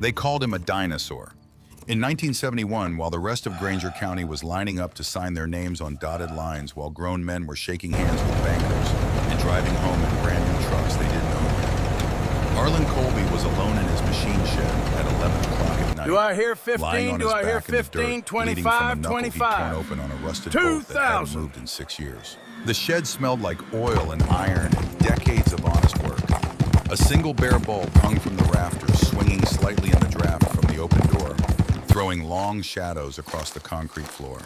They called him a dinosaur. In 1971, while the rest of Granger County was lining up to sign their names on dotted lines while grown men were shaking hands with bankers and driving home in brand new trucks they didn't own yet, Harlan Colby was alone in his machine shed at 11 o'clock at night. Do I hear lying 15? on Do his I hear back in the 15? dirt, bleeding from a 25? knuckle he'd torn 25? open on a rusted bolt that hadn't 2,000. moved in 6 years. The shed smelled like oil and iron and decades of honest work. A single bare bulb hung from the rafters, swinging slightly in the draft from the open door, throwing long shadows across the concrete floor.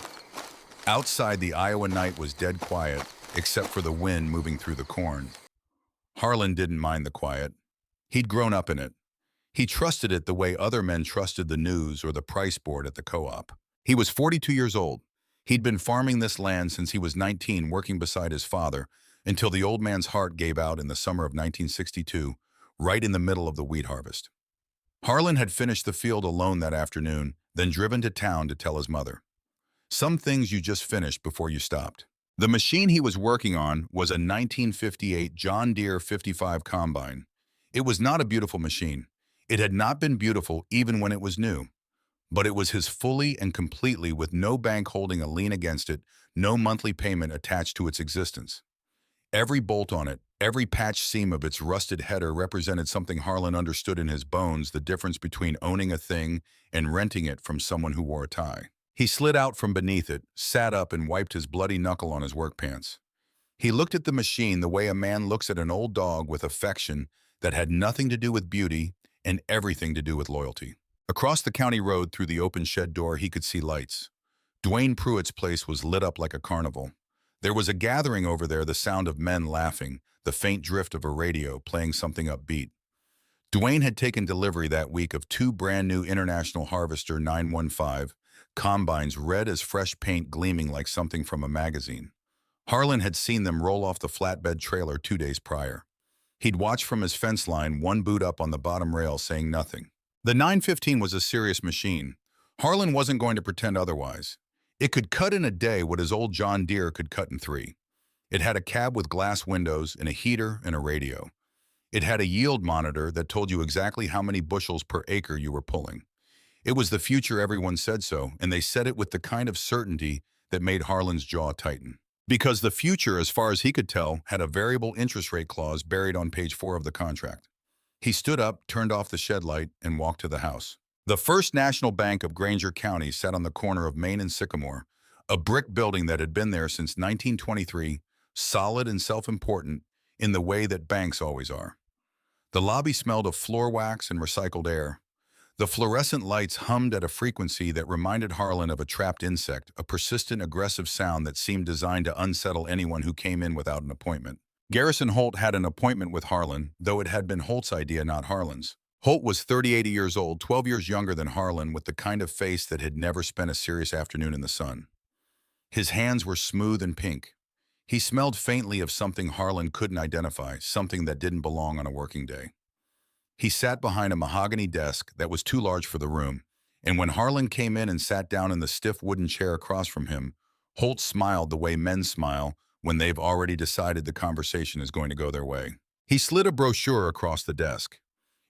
Outside, the Iowa night was dead quiet, except for the wind moving through the corn. Harlan didn't mind the quiet. He'd grown up in it. He trusted it the way other men trusted the news or the price board at the co-op. He was 42 years old. He'd been farming this land since he was 19, working beside his father, until the old man's heart gave out in the summer of 1962, right in the middle of the wheat harvest. Harlan had finished the field alone that afternoon, then driven to town to tell his mother. Some things you just finished before you stopped. The machine he was working on was a 1958 John Deere 55 combine. It was not a beautiful machine. It had not been beautiful even when it was new. But it was his fully and completely, with no bank holding a lien against it, no monthly payment attached to its existence. Every bolt on it, every patch seam of its rusted header represented something Harlan understood in his bones, the difference between owning a thing and renting it from someone who wore a tie. He slid out from beneath it, sat up, and wiped his bloody knuckle on his work pants. He looked at the machine the way a man looks at an old dog, with affection that had nothing to do with beauty and everything to do with loyalty. Across the county road through the open shed door, he could see lights. Dwayne Pruitt's place was lit up like a carnival. There was a gathering over there, the sound of men laughing, the faint drift of a radio playing something upbeat. Dwayne had taken delivery that week of 2 brand-new International Harvester 915 combines, red as fresh paint, gleaming like something from a magazine. Harlan had seen them roll off the flatbed trailer 2 days prior. He'd watched from his fence line, one boot up on the bottom rail, saying nothing. The 915 was a serious machine. Harlan wasn't going to pretend otherwise. It could cut in a day what his old John Deere could cut in 3. It had a cab with glass windows and a heater and a radio. It had a yield monitor that told you exactly how many bushels per acre you were pulling. It was the future, everyone said so, and they said it with the kind of certainty that made Harlan's jaw tighten. Because the future, as far as he could tell, had a variable interest rate clause buried on page 4 of the contract. He stood up, turned off the shed light, and walked to the house. The First National Bank of Granger County sat on the corner of Main and Sycamore, a brick building that had been there since 1923, solid and self-important in the way that banks always are. The lobby smelled of floor wax and recycled air. The fluorescent lights hummed at a frequency that reminded Harlan of a trapped insect, a persistent, aggressive sound that seemed designed to unsettle anyone who came in without an appointment. Garrison Holt had an appointment with Harlan, though it had been Holt's idea, not Harlan's. Holt was 38 years old, 12 years younger than Harlan, with the kind of face that had never spent a serious afternoon in the sun. His hands were smooth and pink. He smelled faintly of something Harlan couldn't identify, something that didn't belong on a working day. He sat behind a mahogany desk that was too large for the room, and when Harlan came in and sat down in the stiff wooden chair across from him, Holt smiled the way men smile when they've already decided the conversation is going to go their way. He slid a brochure across the desk.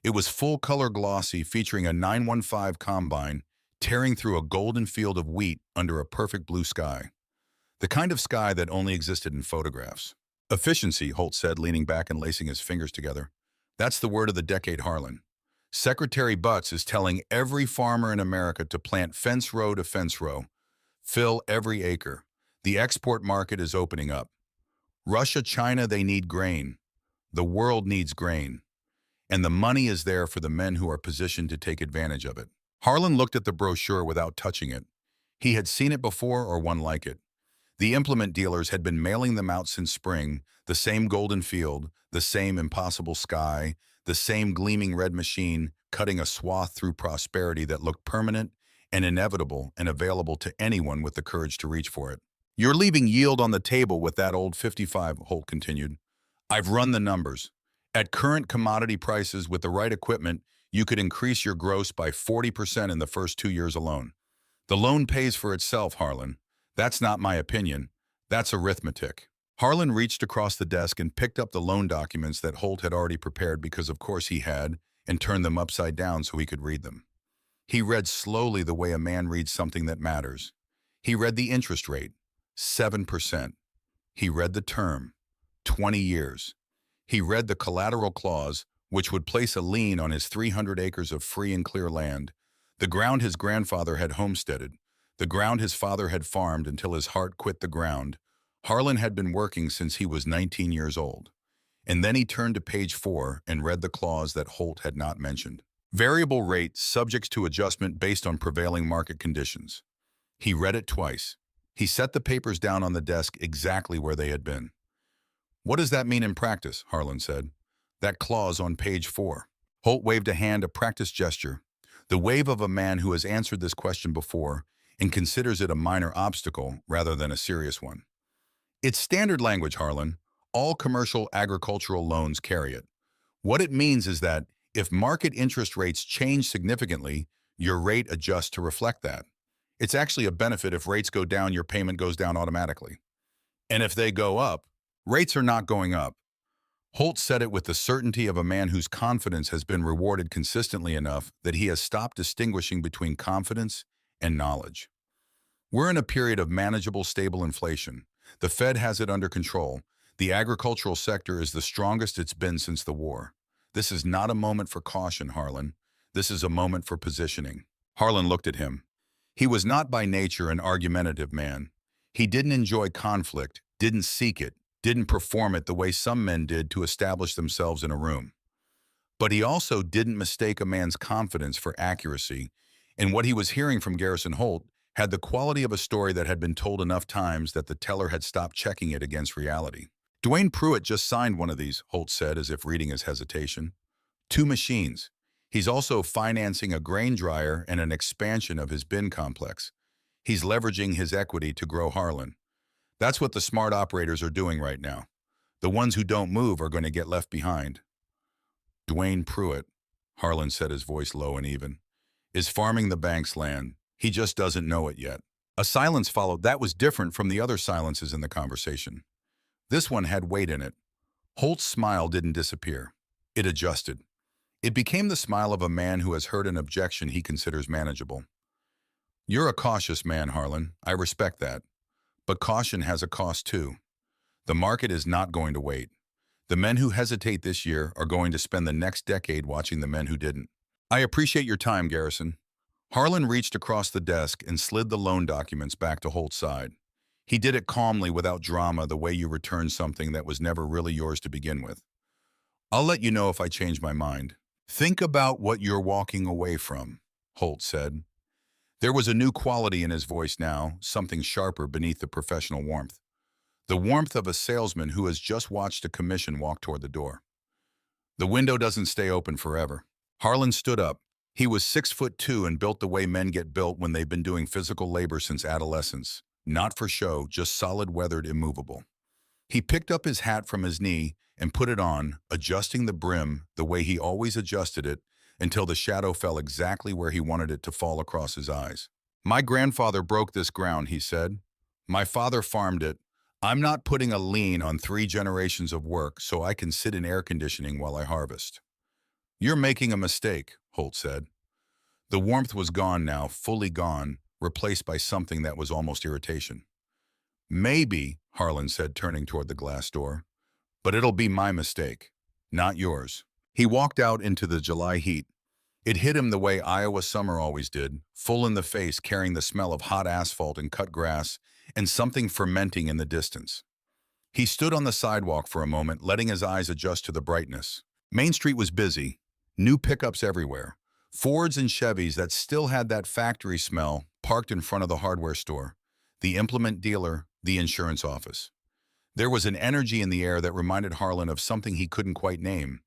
It was full-color glossy, featuring a 915 combine tearing through a golden field of wheat under a perfect blue sky. The kind of sky that only existed in photographs. Efficiency, Holt said, leaning back and lacing his fingers together. That's the word of the decade, Harlan. Secretary Butts is telling every farmer in America to plant fence row to fence row. Fill every acre. The export market is opening up. Russia, China, they need grain. The world needs grain. And the money is there for the men who are positioned to take advantage of it. Harlan looked at the brochure without touching it. He had seen it before, or one like it. The implement dealers had been mailing them out since spring, the same golden field, the same impossible sky, the same gleaming red machine, cutting a swath through prosperity that looked permanent and inevitable and available to anyone with the courage to reach for it. You're leaving yield on the table with that old 55, Holt continued. I've run the numbers. At current commodity prices, with the right equipment, you could increase your gross by 40% in the first 2 years alone. The loan pays for itself, Harlan. That's not my opinion. That's arithmetic. Harlan reached across the desk and picked up the loan documents that Holt had already prepared, because of course he had, and turned them upside down so he could read them. He read slowly the way a man reads something that matters. He read the interest rate, 7%. He read the term, 20 years. He read the collateral clause, which would place a lien on his 300 acres of free and clear land, the ground his grandfather had homesteaded, the ground his father had farmed until his heart quit the ground. Harlan had been working since he was 19 years old. And then he turned to page 4 and read the clause that Holt had not mentioned. Variable rate subject to adjustment based on prevailing market conditions. He read it twice. He set the papers down on the desk exactly where they had been. "What does that mean in practice?" Harlan said. "That clause on page 4. Holt waved a hand, a practice gesture, the wave of a man who has answered this question before and considers it a minor obstacle rather than a serious one. "It's standard language, Harlan. All commercial agricultural loans carry it. What it means is that if market interest rates change significantly, your rate adjusts to reflect that. It's actually a benefit. If rates go down, your payment goes down automatically. And if they go up, rates are not going up." Holt said it with the certainty of a man whose confidence has been rewarded consistently enough that he has stopped distinguishing between confidence and knowledge. "We're in a period of manageable, stable inflation. The Fed has it under control. The agricultural sector is the strongest it's been since the war. This is not a moment for caution, Harlan. This is a moment for positioning." Harlan looked at him. He was not by nature an argumentative man. He didn't enjoy conflict, didn't seek it, didn't perform it the way some men did to establish themselves in a room. But he also didn't mistake a man's confidence for accuracy, and what he was hearing from Garrison Holt had the quality of a story that had been told enough times that the teller had stopped checking it against reality. "Dwayne Pruitt just signed one of these," Holt said, as if reading his hesitation. "2 machines. He's also financing a grain dryer and an expansion of his bin complex. He's leveraging his equity to grow Harlan. That's what the smart operators are doing right now. The ones who don't move are going to get left behind." "Dwayne Pruitt," Harlan said, his voice low and even, "is farming the bank's land. He just doesn't know it yet." A silence followed that was different from the other silences in the conversation. This one had weight in it. Holt's smile didn't disappear. It adjusted. It became the smile of a man who has heard an objection he considers manageable. "You're a cautious man, Harlan. I respect that. But caution has a cost too. The market is not going to wait. The men who hesitate this year are going to spend the next decade watching the men who didn't." "I appreciate your time, Garrison." Harlan reached across the desk and slid the loan documents back to Holt's side. He did it calmly, without drama, the way you return something that was never really yours to begin with. "I'll let you know if I change my mind." "Think about what you're walking away from," Holt said. There was a new quality in his voice now, something sharper beneath the professional warmth. The warmth of a salesman who has just watched a commission walk toward the door. "The window doesn't stay open forever." Harlan stood up. He was 6'2" and built the way men get built when they've been doing physical labor since adolescence. Not for show, just solid, weathered, immovable. He picked up his hat from his knee and put it on, adjusting the brim the way he always adjusted it until the shadow fell exactly where he wanted it to fall across his eyes. "My grandfather broke this ground," he said. "My father farmed it. I'm not putting a lien on 3 generations of work so I can sit in air conditioning while I harvest." "You're making a mistake," Holt said. The warmth was gone now, fully gone, replaced by something that was almost irritation. "Maybe," Harlan said, turning toward the glass door, "but it'll be my mistake, not yours." He walked out into the July heat. It hit him the way Iowa summer always did, full in the face, carrying the smell of hot asphalt and cut grass, and something fermenting in the distance. He stood on the sidewalk for a moment, letting his eyes adjust to the brightness. Main Street was busy, new pickups everywhere, Fords and Chevys that still had that factory smell parked in front of the hardware store, the implement dealer, the insurance office. There was an energy in the air that reminded Harlan of something he couldn't quite name,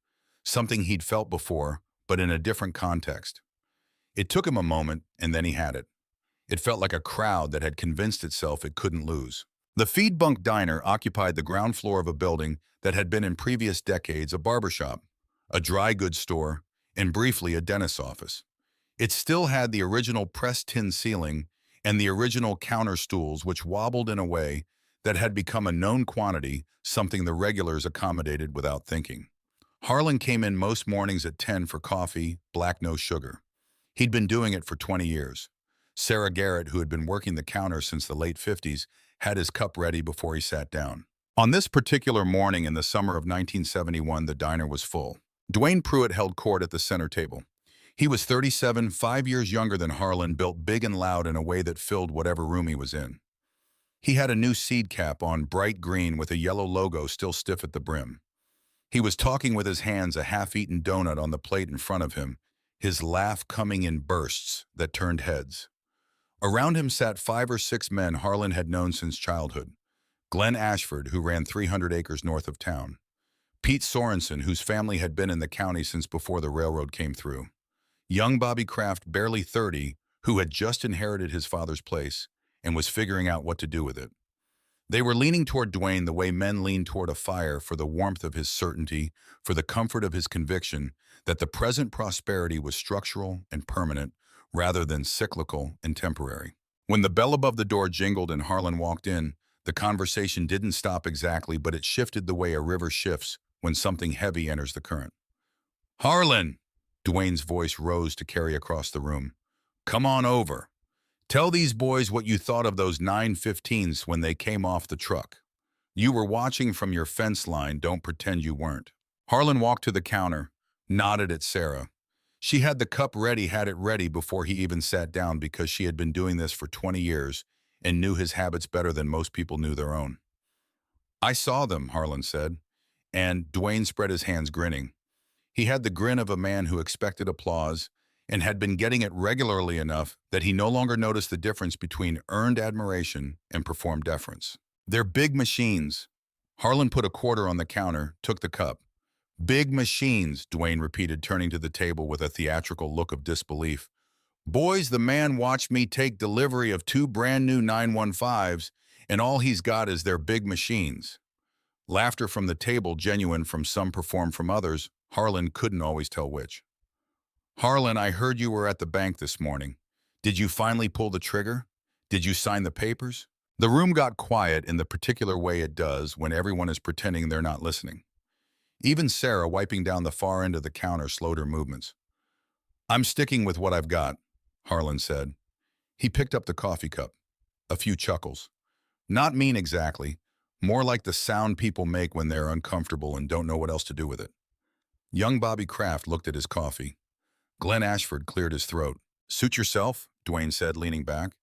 something he'd felt before, but in a different context. It took him a moment, and then he had it. It felt like a crowd that had convinced itself it couldn't lose. The Feed Bunk Diner occupied the ground floor of a building that had been in previous decades a barbershop, a dry goods store, and briefly a dentist's office. It still had the original pressed tin ceiling and the original counter stools, which wobbled in a way that had become a known quantity, something the regulars accommodated without thinking. Harlan came in most mornings at 10 for coffee, black no sugar. He'd been doing it for 20 years. Sarah Garrett, who had been working the counter since the late 50s, had his cup ready before he sat down. On this particular morning in the summer of 1971, the diner was full. Dwayne Pruitt held court at the center table. He was 37, 5 years younger than Harlan, built big and loud in a way that filled whatever room he was in. He had a new seed cap on, bright green with a yellow logo still stiff at the brim. He was talking with his hands, a half-eaten donut on the plate in front of him, his laugh coming in bursts that turned heads. Around him sat 5 or 6 men Harlan had known since childhood. Glenn Ashford, who ran 300 acres north of town. Pete Sorensen, whose family had been in the county since before the railroad came through. Young Bobby Kraft, barely 30, who had just inherited his father's place and was figuring out what to do with it. They were leaning toward Dwayne the way men lean toward a fire, for the warmth of his certainty, for the comfort of his conviction that the present prosperity was structural and permanent rather than cyclical and temporary. When the bell above the door jingled and Harlan walked in, the conversation didn't stop exactly, but it shifted the way a river shifts when something heavy enters the current. "Harlan!" Dwayne's voice rose to carry across the room. "Come on over. Tell these boys what you thought of those 915s when they came off the truck. You were watching from your fence line, don't pretend you weren't." Harlan walked to the counter, nodded at Sarah. She had the cup ready, had it ready before he even sat down, because she had been doing this for 20 years and knew his habits better than most people knew their own. "I saw them," Harlan said, and Dwayne spread his hands, grinning. He had the grin of a man who expected applause and had been getting it regularly enough that he no longer noticed the difference between earned admiration and performed deference. "They're big machines." Harlan put a quarter on the counter, took the cup. "Big machines," Dwayne repeated, turning to the table with a theatrical look of disbelief. "Boys, the man watched me take delivery of 2 brand new 915s, and all he's got is their big machines." Laughter from the table, genuine from some, performed from others. Harlan couldn't always tell which. "Harlan, I heard you were at the bank this morning. Did you finally pull the trigger? Did you sign the papers?" The room got quiet in the particular way it does when everyone is pretending they're not listening. Even Sarah, wiping down the far end of the counter, slowed her movements. "I'm sticking with what I've got," Harlan said. He picked up the coffee cup. A few chuckles. Not mean exactly, more like the sound people make when they're uncomfortable and don't know what else to do with it. Young Bobby Kraft looked at his coffee. Glenn Ashford cleared his throat. "Suit yourself," Dwayne said, leaning back.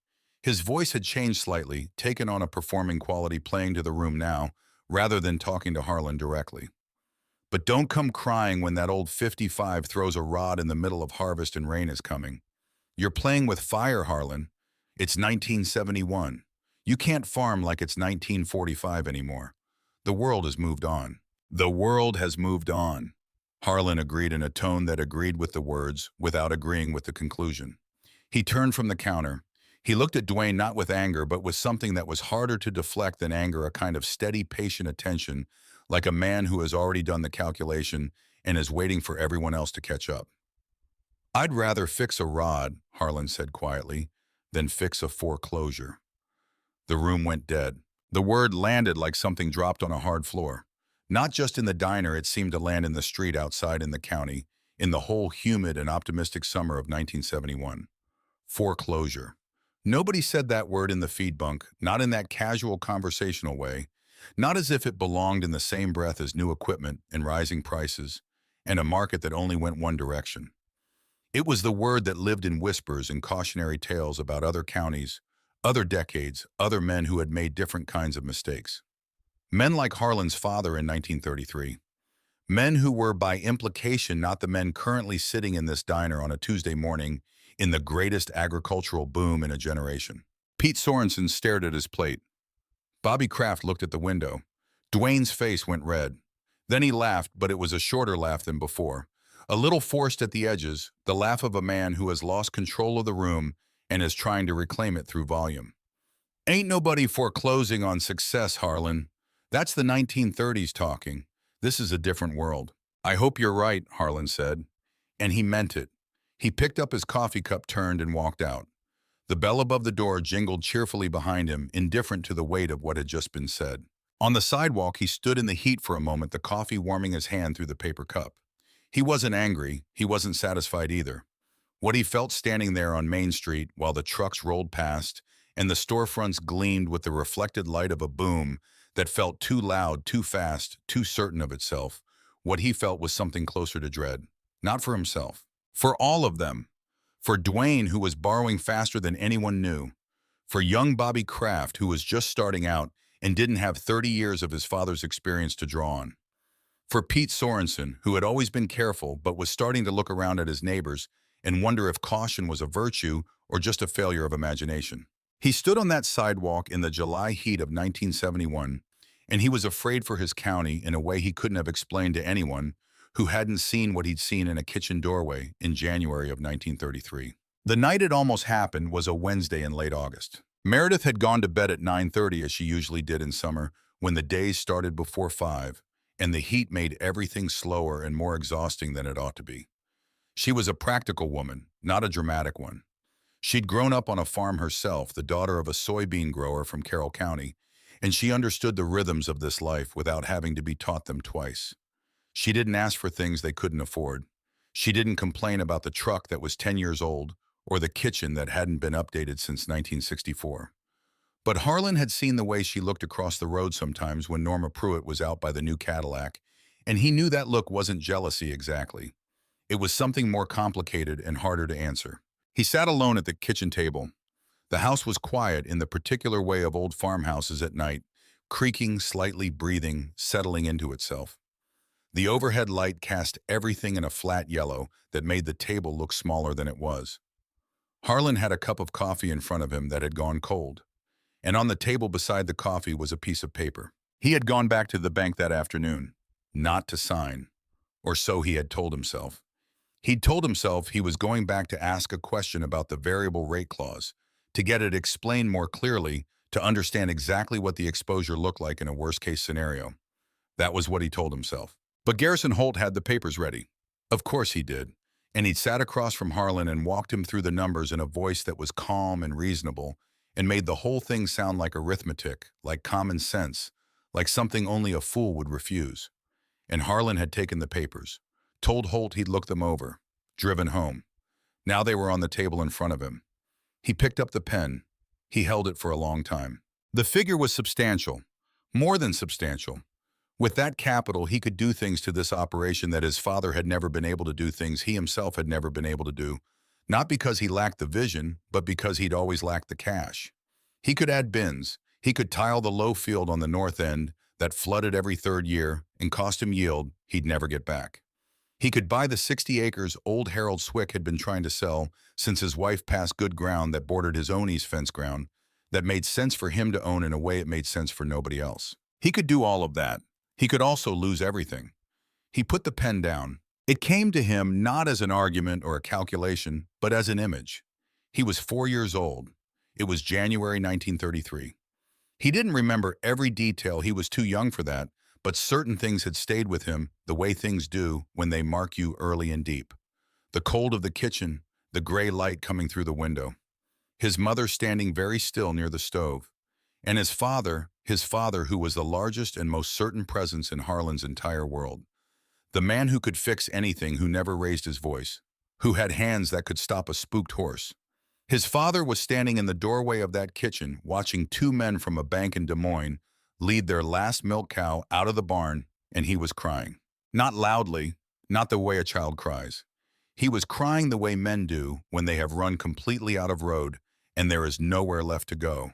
His voice had changed slightly, taken on a performing quality, playing to the room now, rather than talking to Harlan directly. "But don't come crying when that old 55 throws a rod in the middle of harvest and rain is coming. You're playing with fire, Harlan. It's 1971. You can't farm like it's 1945 anymore. The world has moved on." "The world has moved on," Harlan agreed in a tone that agreed with the words without agreeing with the conclusion. He turned from the counter. He looked at Dwayne, not with anger, but with something that was harder to deflect than anger, a kind of steady, patient attention, like a man who has already done the calculation and is waiting for everyone else to catch up. "I'd rather fix a rod," Harlan said quietly, "than fix a foreclosure." The room went dead. The word landed like something dropped on a hard floor. Not just in the diner, it seemed to land in the street outside, in the county, in the whole humid and optimistic summer of 1971. Foreclosure. Nobody said that word in the feed bunk, not in that casual conversational way, not as if it belonged in the same breath as new equipment and rising prices and a market that only went one direction. It was the word that lived in whispers and cautionary tales about other counties, other decades, other men who had made different kinds of mistakes. Men like Harlan's father in 1933. Men who were, by implication, not the men currently sitting in this diner on a Tuesday morning in the greatest agricultural boom in a generation. Pete Sorensen stared at his plate. Bobby Kraft looked at the window. Dwayne's face went red. Then he laughed, but it was a shorter laugh than before. A little forced at the edges, the laugh of a man who has lost control of the room and is trying to reclaim it through volume. "Ain't nobody foreclosing on success, Harlan. That's the 1930s talking. This is a different world." "I hope you're right," Harlan said. And he meant it. He picked up his coffee cup, turned, and walked out. The bell above the door jingled cheerfully behind him, indifferent to the weight of what had just been said. On the sidewalk, he stood in the heat for a moment, the coffee warming his hand through the paper cup. He wasn't angry, he wasn't satisfied either. What he felt standing there on Main Street while the trucks rolled past and the storefronts gleamed with the reflected light of a boom that felt too loud, too fast, too certain of itself, what he felt was something closer to dread. Not for himself. For all of them. For Dwayne, who was borrowing faster than anyone knew. For young Bobby Kraft, who was just starting out and didn't have 30 years of his father's experience to draw on. For Pete Sorensen, who had always been careful but was starting to look around at his neighbors and wonder if caution was a virtue or just a failure of imagination. He stood on that sidewalk in the July heat of 1971, and he was afraid for his county in a way he couldn't have explained to anyone who hadn't seen what he'd seen in a kitchen doorway in January of 1933. The night it almost happened was a Wednesday in late August. Meredith had gone to bed at 9:30 as she usually did in summer when the days started before 5, and the heat made everything slower and more exhausting than it ought to be. She was a practical woman, not a dramatic one. She'd grown up on a farm herself, the daughter of a soybean grower from Carroll County, and she understood the rhythms of this life without having to be taught them twice. She didn't ask for things they couldn't afford. She didn't complain about the truck that was 10 years old or the kitchen that hadn't been updated since 1964. But Harlan had seen the way she looked across the road sometimes when Norma Pruitt was out by the new Cadillac, and he knew that look wasn't jealousy exactly. It was something more complicated and harder to answer. He sat alone at the kitchen table. The house was quiet in the particular way of old farmhouses at night, creaking, slightly breathing, settling into itself. The overhead light cast everything in a flat yellow that made the table look smaller than it was. Harlan had a cup of coffee in front of him that had gone cold, and on the table beside the coffee was a piece of paper. He had gone back to the bank that afternoon, not to sign, or so he had told himself. He'd told himself he was going back to ask a question about the variable rate clause, to get it explained more clearly, to understand exactly what the exposure looked like in a worst-case scenario. That was what he told himself. But Garrison Holt had the papers ready. Of course he did. And he'd sat across from Harlan and walked him through the numbers in a voice that was calm and reasonable and made the whole thing sound like arithmetic, like common sense, like something only a fool would refuse. And Harlan had taken the papers, told Holt he'd look them over, driven home. Now they were on the table in front of him. He picked up the pen. He held it for a long time. The figure was substantial, more than substantial. With that capital, he could do things to this operation that his father had never been able to do, things he himself had never been able to do, not because he lacked the vision, but because he'd always lacked the cash. He could add bins. He could tile the low field on the north end that flooded every third year and cost him yield he'd never get back. He could buy the 60 acres old Harold Swick had been trying to sell since his wife passed good ground that bordered his own east fence ground, that made sense for him to own in a way it made sense for nobody else. He could do all of that. He could also lose everything. He put the pen down. It came to him not as an argument or a calculation, but as an image. He was 4 years old. It was January 1933. He didn't remember every detail, he was too young for that, but certain things had stayed with him the way things do when they mark you early and deep. The cold of the kitchen, the gray light coming through the window. His mother standing very still near the stove. And his father who was the largest and most certain presence in Harlan's entire world. The man who could fix anything, who never raised his voice, who had hands that could stop a spooked horse. His father was standing in the doorway of that kitchen, watching two men from a bank in Des Moines lead their last milk cow out of the barn, and he was crying. Not loudly, not the way a child cries. He was crying the way men do when they have run completely out of road and there is nowhere left to go.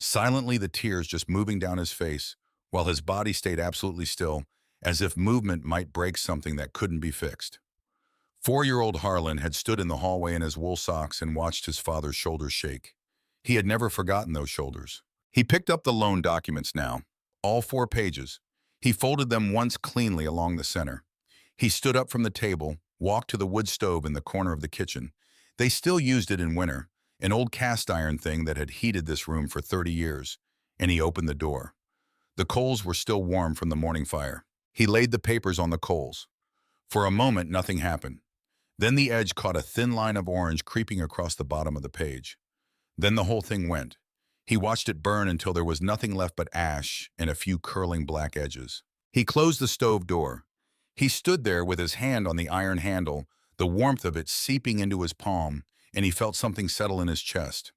Silently, the tears just moving down his face, while his body stayed absolutely still, as if movement might break something that couldn't be fixed. 4-year-old Harlan had stood in the hallway in his wool socks and watched his father's shoulders shake. He had never forgotten those shoulders. He picked up the loan documents now, all 4 pages. He folded them once cleanly along the center. He stood up from the table, walked to the wood stove in the corner of the kitchen. They still used it in winter, an old cast iron thing that had heated this room for 30 years, and he opened the door. The coals were still warm from the morning fire. He laid the papers on the coals. For a moment, nothing happened. Then the edge caught a thin line of orange creeping across the bottom of the page. Then the whole thing went. He watched it burn until there was nothing left but ash and a few curling black edges. He closed the stove door. He stood there with his hand on the iron handle, the warmth of it seeping into his palm, and he felt something settle in his chest.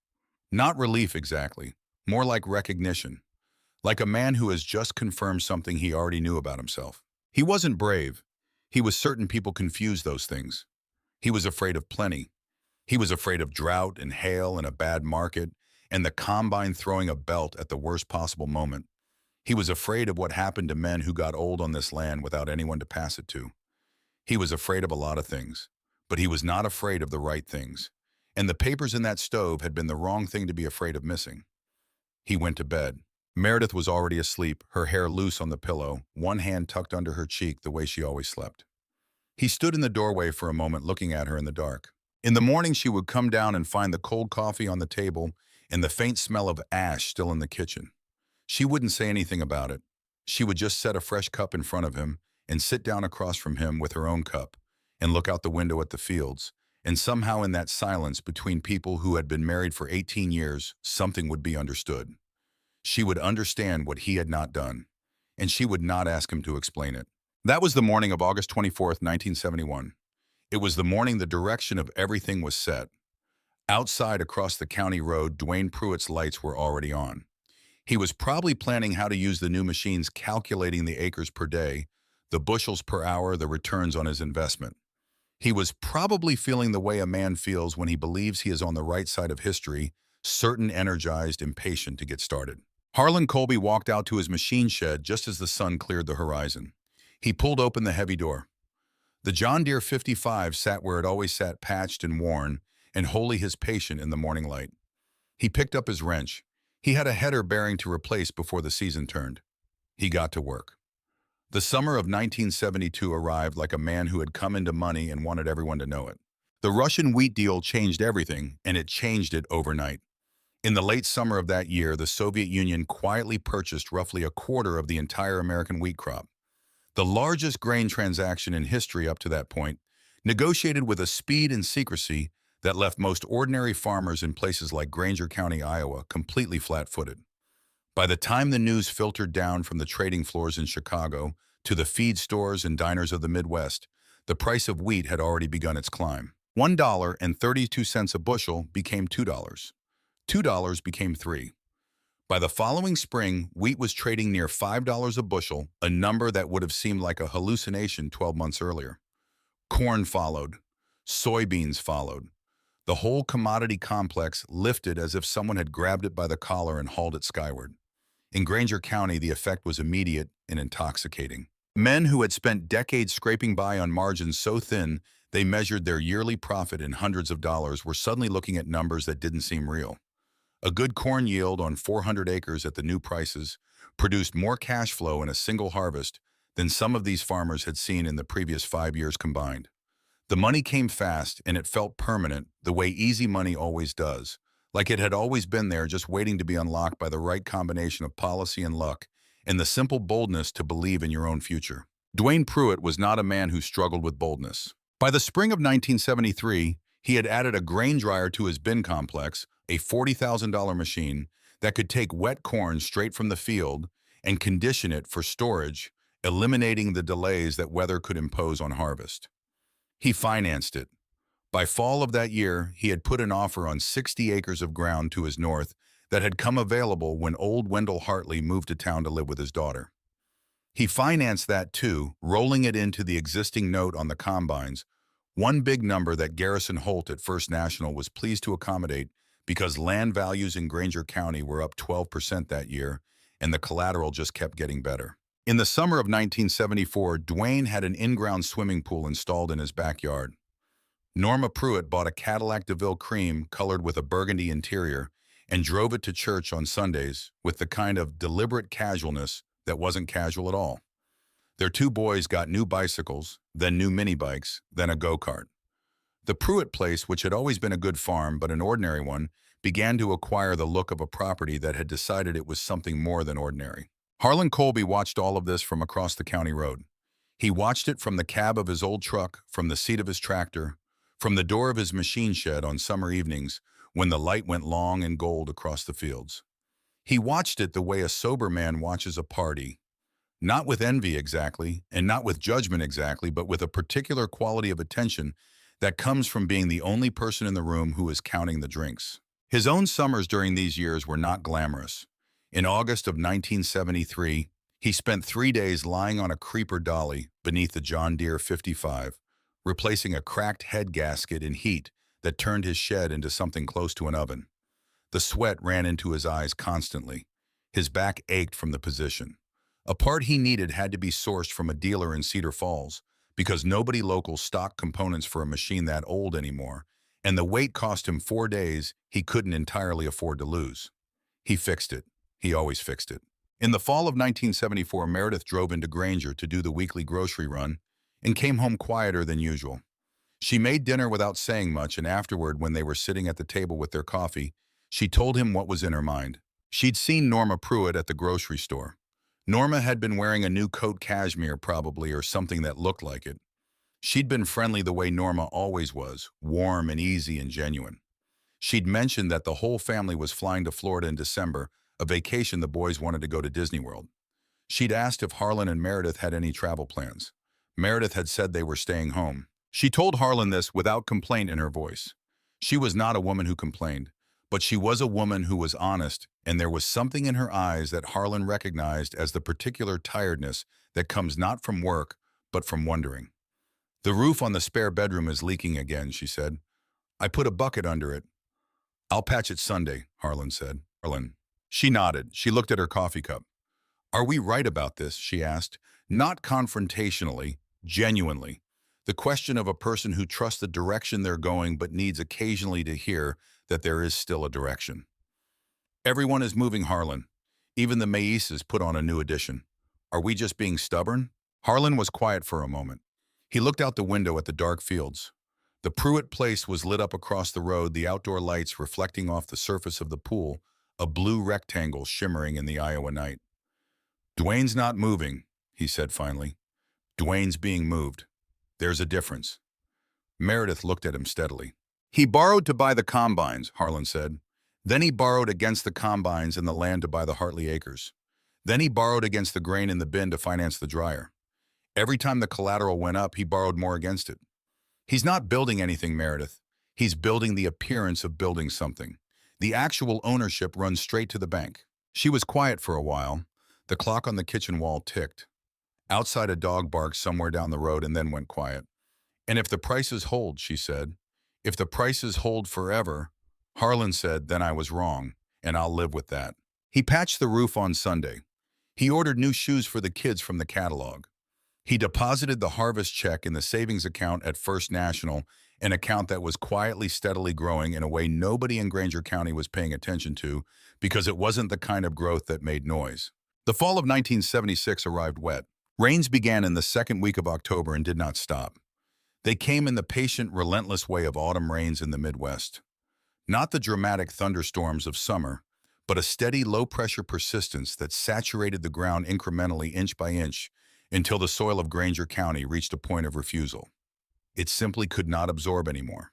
Not relief exactly, more like recognition, like a man who has just confirmed something he already knew about himself. He wasn't brave. He was certain people confused those things. He was afraid of plenty. He was afraid of drought and hail and a bad market, and the combine throwing a belt at the worst possible moment. He was afraid of what happened to men who got old on this land without anyone to pass it to. He was afraid of a lot of things, but he was not afraid of the right things. And the papers in that stove had been the wrong thing to be afraid of missing. He went to bed. Meredith was already asleep, her hair loose on the pillow, one hand tucked under her cheek the way she always slept. He stood in the doorway for a moment looking at her in the dark. In the morning she would come down and find the cold coffee on the table and the faint smell of ash still in the kitchen. She wouldn't say anything about it. She would just set a fresh cup in front of him and sit down across from him with her own cup and look out the window at the fields. And somehow in that silence between people who had been married for 18 years, something would be understood. She would understand what he had not done, and she would not ask him to explain it. That was the morning of August 24th, 1971. It was the morning the direction of everything was set. Outside across the county road, Dwayne Pruitt's lights were already on. He was probably planning how to use the new machines, calculating the acres per day, the bushels per hour, the returns on his investment. He was probably feeling the way a man feels when he believes he is on the right side of history, certain, energized, impatient to get started. Harlan Colby walked out to his machine shed just as the sun cleared the horizon. He pulled open the heavy door. The John Deere 55 sat where it always sat, patched and worn, and wholly his patient in the morning light. He picked up his wrench. He had a header bearing to replace before the season turned. He got to work. The summer of 1972 arrived like a man who had come into money and wanted everyone to know it. The Russian wheat deal changed everything, and it changed it overnight. In the late summer of that year, the Soviet Union quietly purchased roughly a quarter of the entire American wheat crop. The largest grain transaction in history up to that point, negotiated with a speed and secrecy that left most ordinary farmers in places like Granger County, Iowa, completely flat-footed. By the time the news filtered down from the trading floors in Chicago to the feed stores and diners of the Midwest, the price of wheat had already begun its climb. $1.32 a bushel became $2. $2 became $3. By the following spring, wheat was trading near $5 a bushel, a number that would have seemed like a hallucination 12 months earlier. Corn followed. Soybeans followed. The whole commodity complex lifted as if someone had grabbed it by the collar and hauled it skyward. In Granger County, the effect was immediate and intoxicating. Men who had spent decades scraping by on margins so thin they measured their yearly profit in hundreds of dollars were suddenly looking at numbers that didn't seem real. A good corn yield on 400 acres at the new prices produced more cash flow in a single harvest than some of these farmers had seen in the previous 5 years combined. The money came fast, and it felt permanent, the way easy money always does, like it had always been there just waiting to be unlocked by the right combination of policy and luck, and the simple boldness to believe in your own future. Dwayne Pruitt was not a man who struggled with boldness. By the spring of 1973, he had added a grain dryer to his bin complex, a $40,000 machine that could take wet corn straight from the field and condition it for storage, eliminating the delays that weather could impose on harvest. He financed it. By fall of that year, he had put an offer on 60 acres of ground to his north that had come available when old Wendell Hartley moved to town to live with his daughter. He financed that too, rolling it into the existing note on the combines, one big number that Garrison Holt at First National was pleased to accommodate because land values in Granger County were up 12% that year, and the collateral just kept getting better. In the summer of 1974, Dwayne had an in-ground swimming pool installed in his backyard. Norma Pruitt bought a Cadillac DeVille cream colored with a burgundy interior and drove it to church on Sundays with the kind of deliberate casualness that wasn't casual at all. Their 2 boys got new bicycles, then new mini bikes, then a go-kart. The Pruitt place, which had always been a good farm but an ordinary one, began to acquire the look of a property that had decided it was something more than ordinary. Harlan Colby watched all of this from across the county road. He watched it from the cab of his old truck, from the seat of his tractor, from the door of his machine shed on summer evenings when the light went long and gold across the fields. He watched it the way a sober man watches a party, not with envy exactly, and not with judgment exactly, but with a particular quality of attention that comes from being the only person in the room who is counting the drinks. His own summers during these years were not glamorous. In August of 1973, he spent 3 days lying on a creeper dolly beneath the John Deere 55, replacing a cracked head gasket in heat that turned his shed into something close to an oven. The sweat ran into his eyes constantly. His back ached from the position. A part he needed had to be sourced from a dealer in Cedar Falls because nobody local stocked components for a machine that old anymore, and the wait cost him 4 days he couldn't entirely afford to lose. He fixed it. He always fixed it. In the fall of 1974, Meredith drove into Granger to do the weekly grocery run and came home quieter than usual. She made dinner without saying much, and afterward, when they were sitting at the table with their coffee, she told him what was in her mind. She'd seen Norma Pruitt at the grocery store. Norma had been wearing a new coat cashmere probably, or something that looked like it. She'd been friendly the way Norma always was, warm and easy and genuine. She'd mentioned that the whole family was flying to Florida in December, a vacation the boys wanted to go to Disney World. She'd asked if Harlan and Meredith had any travel plans. Meredith had said they were staying home. She told Harlan this without complaint in her voice. She was not a woman who complained, but she was a woman who was honest, and there was something in her eyes that Harlan recognized as the particular tiredness that comes not from work, but from wondering. "The roof on the spare bedroom is leaking again," she said. "I put a bucket under it." "I'll patch it Sunday," Harlan said. Harlan. She nodded. She looked at her coffee cup. "Are we right about this?" she asked, not confrontationally, genuinely. The question of a person who trusts the direction they're going but needs occasionally to hear that there is still a direction. "Everyone is moving, Harlan. Even the Maises put on a new edition. Are we just being stubborn?" Harlan was quiet for a moment. He looked out the window at the dark fields. The Pruitt place was lit up across the road, the outdoor lights reflecting off the surface of the pool, a blue rectangle shimmering in the Iowa night. "Dwayne's not moving," he said finally. "Dwayne's being moved. There's a difference." Meredith looked at him steadily. "He borrowed to buy the combines," Harlan said. "Then he borrowed against the combines and the land to buy the Hartley acres. Then he borrowed against the grain in the bin to finance the dryer. Every time the collateral went up, he borrowed more against it. He's not building anything, Meredith. He's building the appearance of building something. The actual ownership runs straight to the bank." She was quiet for a while. The clock on the kitchen wall ticked. Outside, a dog barked somewhere down the road and then went quiet. "And if the prices hold," she said, "if the prices hold forever," Harlan said, "then I was wrong, and I'll live with that." He patched the roof on Sunday. He ordered new shoes for the kids from the catalog. He deposited the harvest check in the savings account at First National, an account that was quietly, steadily growing in a way nobody in Granger County was paying attention to because it wasn't the kind of growth that made noise. The fall of 1976 arrived wet. Rains began in the second week of October and did not stop. They came in the patient, relentless way of autumn rains in the Midwest. Not the dramatic thunderstorms of summer, but a steady, low-pressure persistence that saturated the ground incrementally, inch by inch, until the soil of Granger County reached a point of refusal. It simply could not absorb anymore.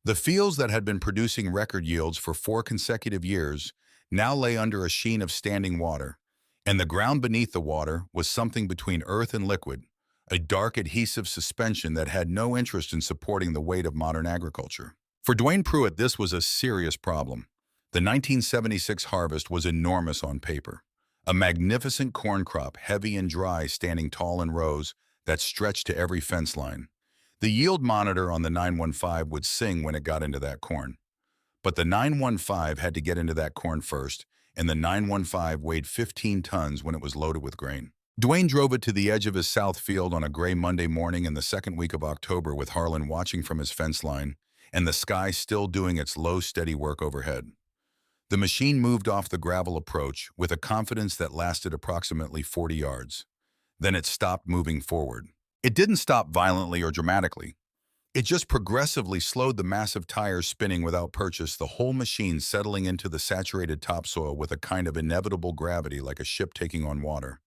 The fields that had been producing record yields for 4 consecutive years now lay under a sheen of standing water, and the ground beneath the water was something between earth and liquid, a dark adhesive suspension that had no interest in supporting the weight of modern agriculture. For Dwayne Pruitt, this was a serious problem. The 1976 harvest was enormous on paper. A magnificent corn crop, heavy and dry, standing tall in rows that stretched to every fence line. The yield monitor on the 915 would sing when it got into that corn. But the 915 had to get into that corn first, and the 915 weighed 15 tons when it was loaded with grain. Dwayne drove it to the edge of his south field on a gray Monday morning in the second week of October, with Harlan watching from his fence line and the sky still doing its low, steady work overhead. The machine moved off the gravel approach with a confidence that lasted approximately 40 yards. Then it stopped moving forward. It didn't stop violently or dramatically. It just progressively slowed the massive tires spinning without purchase, the whole machine settling into the saturated topsoil with a kind of inevitable gravity, like a ship taking on water.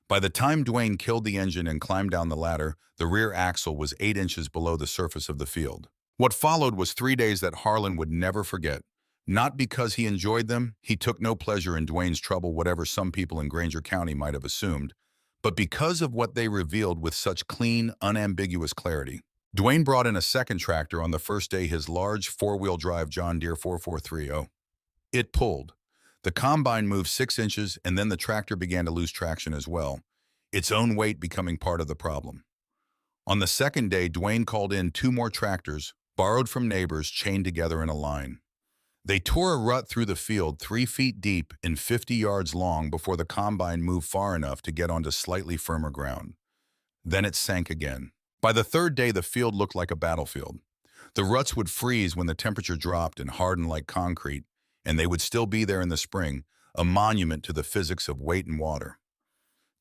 By the time Dwayne killed the engine and climbed down the ladder, the rear axle was 8 inches below the surface of the field. What followed was 3 days that Harlan would never forget. Not because he enjoyed them, he took no pleasure in Dwayne's trouble, whatever some people in Granger County might have assumed, but because of what they revealed with such clean, unambiguous clarity. Dwayne brought in a second tractor on the first day, his large four-wheel drive John Deere 4430. It pulled. The combine moved 6 inches, and then the tractor began to lose traction as well, its own weight becoming part of the problem. On the second day, Dwayne called in 2 more tractors, borrowed from neighbors, chained together in a line. They tore a rut through the field 3 feet deep and 50 yards long before the combine moved far enough to get onto slightly firmer ground. Then it sank again. By the third day, the field looked like a battlefield. The ruts would freeze when the temperature dropped and harden like concrete, and they would still be there in the spring, a monument to the physics of weight and water.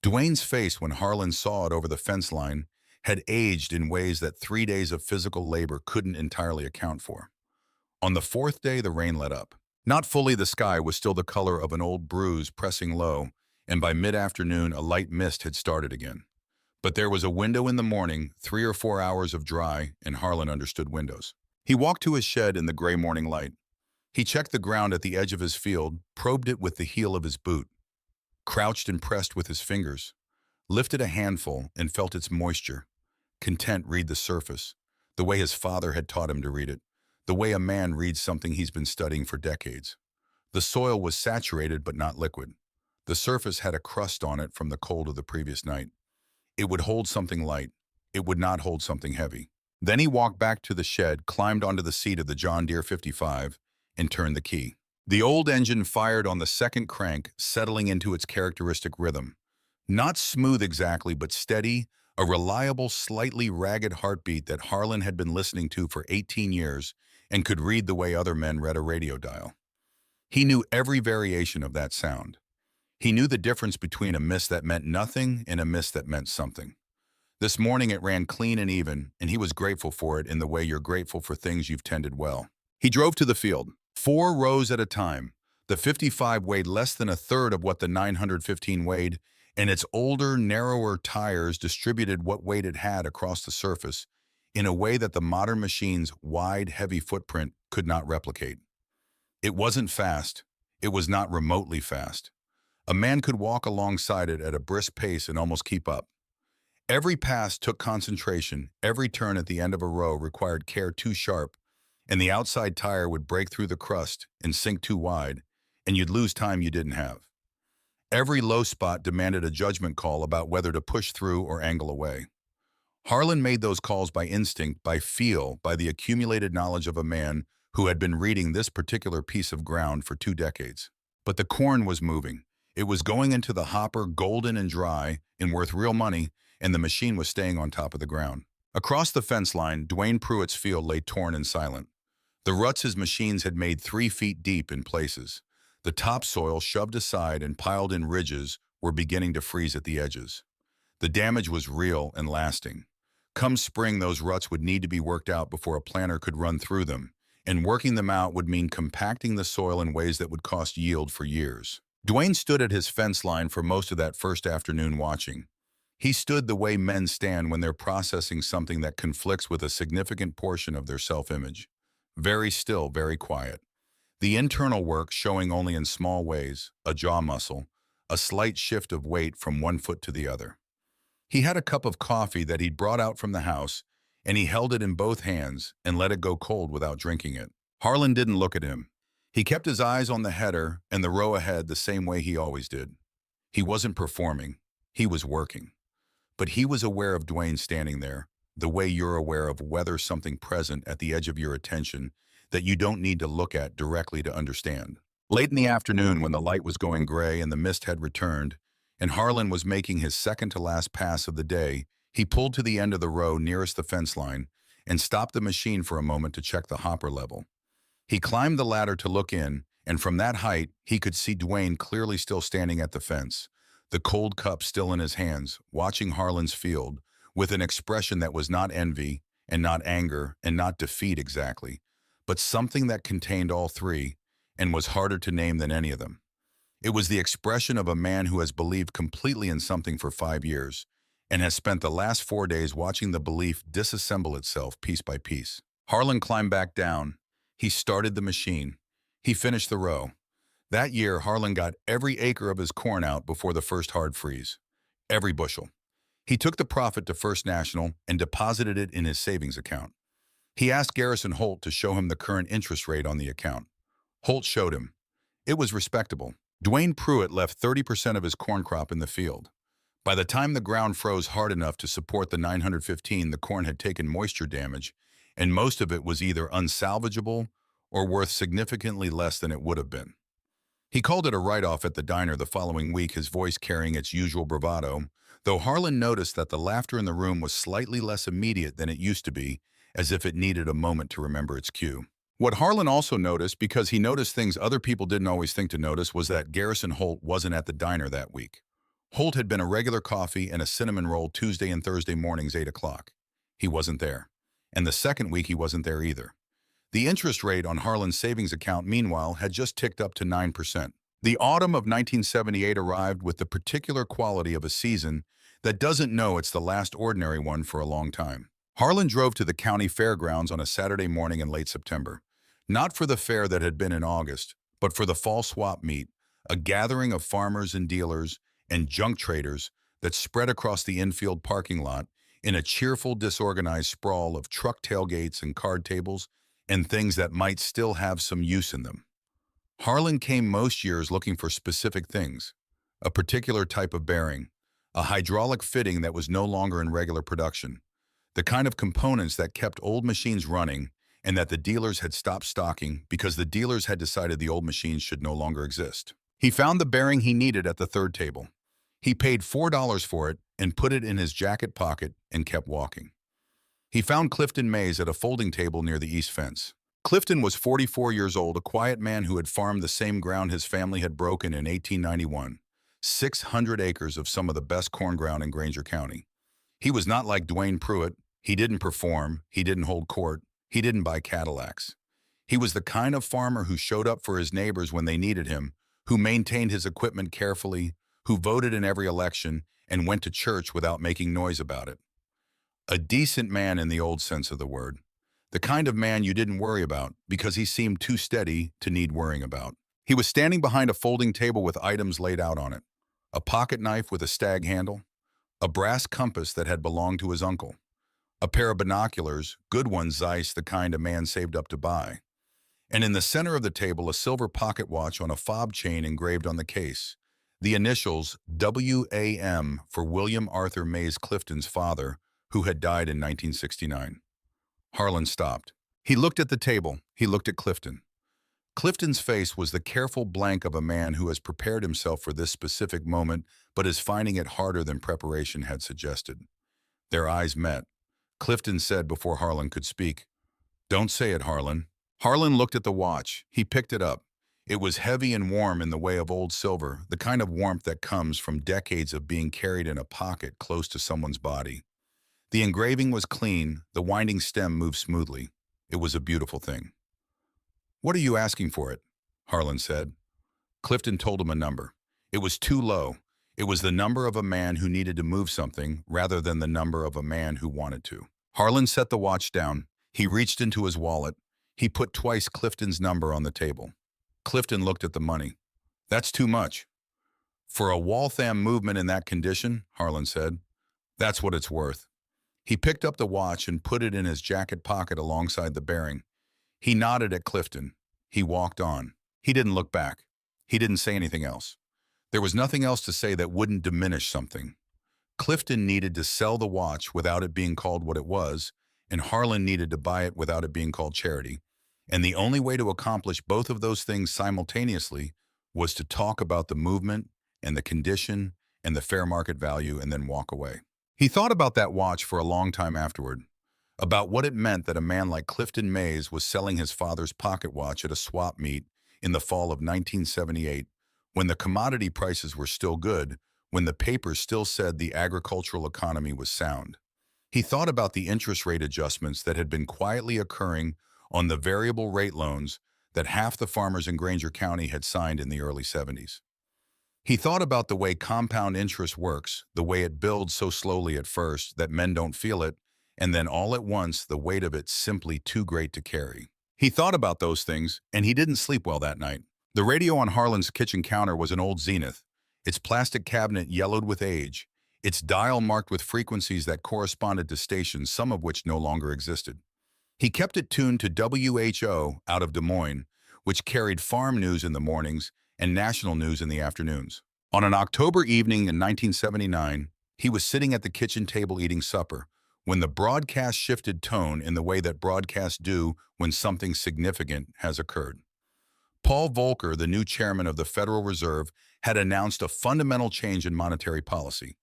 Dwayne's face when Harlan saw it over the fence line had aged in ways that 3 days of physical labor couldn't entirely account for. On the fourth day, the rain let up. Not fully, the sky was still the color of an old bruise pressing low, and by mid-afternoon, a light mist had started again. But there was a window in the morning, 3 or 4 hours of dry, and Harlan understood windows. He walked to his shed in the gray morning light. He checked the ground at the edge of his field, probed it with the heel of his boot, crouched and pressed with his fingers, lifted a handful and felt its moisture. Content, read the surface, the way his father had taught him to read it, the way a man reads something he's been studying for decades. The soil was saturated but not liquid. The surface had a crust on it from the cold of the previous night. It would hold something light. It would not hold something heavy. Then he walked back to the shed, climbed onto the seat of the John Deere 55, and turned the key. The old engine fired on the second crank, settling into its characteristic rhythm. Not smooth exactly, but steady, a reliable, slightly ragged heartbeat that Harlan had been listening to for 18 years and could read the way other men read a radio dial. He knew every variation of that sound. He knew the difference between a miss that meant nothing and a miss that meant something. This morning it ran clean and even, and he was grateful for it in the way you're grateful for things you've tended well. He drove to the field, 4 rows at a time. The 55 weighed less than a third of what the 915 weighed, and its older, narrower tires distributed what weight it had across the surface in a way that the modern machine's wide, heavy footprint could not replicate. It wasn't fast. It was not remotely fast. A man could walk alongside it at a brisk pace and almost keep up. Every pass took concentration. Every turn at the end of a row required care too sharp, and the outside tire would break through the crust and sink too wide, and you'd lose time you didn't have. Every low spot demanded a judgment call about whether to push through or angle away. Harlan made those calls by instinct, by feel, by the accumulated knowledge of a man who had been reading this particular piece of ground for 2 decades. But the corn was moving. It was going into the hopper, golden and dry and worth real money, and the machine was staying on top of the ground. Across the fence line, Dwayne Pruitt's field lay torn and silent. The ruts his machines had made 3 feet deep in places. The topsoil, shoved aside and piled in ridges, were beginning to freeze at the edges. The damage was real and lasting. Come spring, those ruts would need to be worked out before a planter could run through them, and working them out would mean compacting the soil in ways that would cost yield for years. Dwayne stood at his fence line for most of that first afternoon watching. He stood the way men stand when they're processing something that conflicts with a significant portion of their self-image. Very still, very quiet. The internal work showing only in small ways, a jaw muscle, a slight shift of weight from one foot to the other. He had a cup of coffee that he'd brought out from the house, and he held it in both hands and let it go cold without drinking it. Harlan didn't look at him. He kept his eyes on the header and the row ahead the same way he always did. He wasn't performing. He was working. But he was aware of Dwayne standing there, the way you're aware of whether something present at the edge of your attention that you don't need to look at directly to understand. Late in the afternoon, when the light was going gray and the mist had returned, and Harlan was making his second-to-last pass of the day, he pulled to the end of the row nearest the fence line and stopped the machine for a moment to check the hopper level. He climbed the ladder to look in, and from that height, he could see Dwayne clearly still standing at the fence, the cold cup still in his hands, watching Harlan's field, with an expression that was not envy, and not anger, and not defeat exactly, but something that contained all three, and was harder to name than any of them. It was the expression of a man who has believed completely in something for 5 years, and has spent the last 4 days watching the belief disassemble itself piece by piece. Harlan climbed back down. He started the machine. He finished the row. That year, Harlan got every acre of his corn out before the first hard freeze. Every bushel. He took the profit to First National and deposited it in his savings account. He asked Garrison Holt to show him the current interest rate on the account. Holt showed him. It was respectable. Dwayne Pruitt left 30% of his corn crop in the field. By the time the ground froze hard enough to support the 915, the corn had taken moisture damage, and most of it was either unsalvageable or worth significantly less than it would have been. He called it a write-off at the diner the following week, his voice carrying its usual bravado, though Harlan noticed that the laughter in the room was slightly less immediate than it used to be, as if it needed a moment to remember its cue. What Harlan also noticed, because he noticed things other people didn't always think to notice, was that Garrison Holt wasn't at the diner that week. Holt had been a regular coffee and a cinnamon roll Tuesday and Thursday mornings 8 o'clock. He wasn't there. And the second week he wasn't there either. The interest rate on Harlan's savings account, meanwhile, had just ticked up to 9%. The autumn of 1978 arrived with the particular quality of a season that doesn't know it's the last ordinary one for a long time. Harlan drove to the county fairgrounds on a Saturday morning in late September. Not for the fair that had been in August, but for the fall swap meet, a gathering of farmers and dealers and junk traders that spread across the infield parking lot in a cheerful, disorganized sprawl of truck tailgates and card tables and things that might still have some use in them. Harlan came most years looking for specific things, a particular type of bearing, a hydraulic fitting that was no longer in regular production, the kind of components that kept old machines running and that the dealers had stopped stocking because the dealers had decided the old machines should no longer exist. He found the bearing he needed at the third table. He paid $4 for it and put it in his jacket pocket and kept walking. He found Clifton Mays at a folding table near the east fence. Clifton was 44 years old, a quiet man who had farmed the same ground his family had broken in 1891, 600 acres of some of the best corn ground in Granger County. He was not like Dwayne Pruitt. He didn't perform, he didn't hold court, he didn't buy Cadillacs. He was the kind of farmer who showed up for his neighbors when they needed him, who maintained his equipment carefully, who voted in every election, and went to church without making noise about it. A decent man in the old sense of the word. The kind of man you didn't worry about because he seemed too steady to need worrying about. He was standing behind a folding table with items laid out on it. A pocket knife with a stag handle, a brass compass that had belonged to his uncle, a pair of binoculars, good ones Zeiss, the kind a man saved up to buy. And in the center of the table, a silver pocket watch on a fob chain engraved on the case. The initials WAM for William Arthur Mays Clifton's father, who had died in 1969. Harlan stopped. He looked at the table. He looked at Clifton. Clifton's face was the careful blank of a man who has prepared himself for this specific moment, but is finding it harder than preparation had suggested. Their eyes met. Clifton said before Harlan could speak, "Don't say it, Harlan." Harlan looked at the watch. He picked it up. It was heavy and warm in the way of old silver, the kind of warmth that comes from decades of being carried in a pocket close to someone's body. The engraving was clean, the winding stem moved smoothly. It was a beautiful thing. "What are you asking for it?" Harlan said. Clifton told him a number. It was too low. It was the number of a man who needed to move something rather than the number of a man who wanted to. Harlan set the watch down. He reached into his wallet. He put twice Clifton's number on the table. Clifton looked at the money. "That's too much." "For a Waltham movement in that condition," Harlan said, "that's what it's worth." He picked up the watch and put it in his jacket pocket alongside the bearing. He nodded at Clifton. He walked on. He didn't look back. He didn't say anything else. There was nothing else to say that wouldn't diminish something. Clifton needed to sell the watch without it being called what it was, and Harlan needed to buy it without it being called charity. And the only way to accomplish both of those things simultaneously was to talk about the movement and the condition and the fair market value and then walk away. He thought about that watch for a long time afterward, about what it meant that a man like Clifton Mays was selling his father's pocket watch at a swap meet in the fall of 1978, when the commodity prices were still good, when the papers still said the agricultural economy was sound. He thought about the interest rate adjustments that had been quietly occurring on the variable rate loans that half the farmers in Granger County had signed in the early 70s. He thought about the way compound interest works, the way it builds so slowly at first that men don't feel it, and then all at once the weight of it's simply too great to carry. He thought about those things, and he didn't sleep well that night. The radio on Harlan's kitchen counter was an old Zenith, its plastic cabinet yellowed with age, its dial marked with frequencies that corresponded to stations, some of which no longer existed. He kept it tuned to WHO out of Des Moines, which carried farm news in the mornings and national news in the afternoons. On an October evening in 1979, he was sitting at the kitchen table eating supper when the broadcast shifted tone in the way that broadcasts do when something significant has occurred. Paul Volcker, the new chairman of the Federal Reserve, had announced a fundamental change in monetary policy.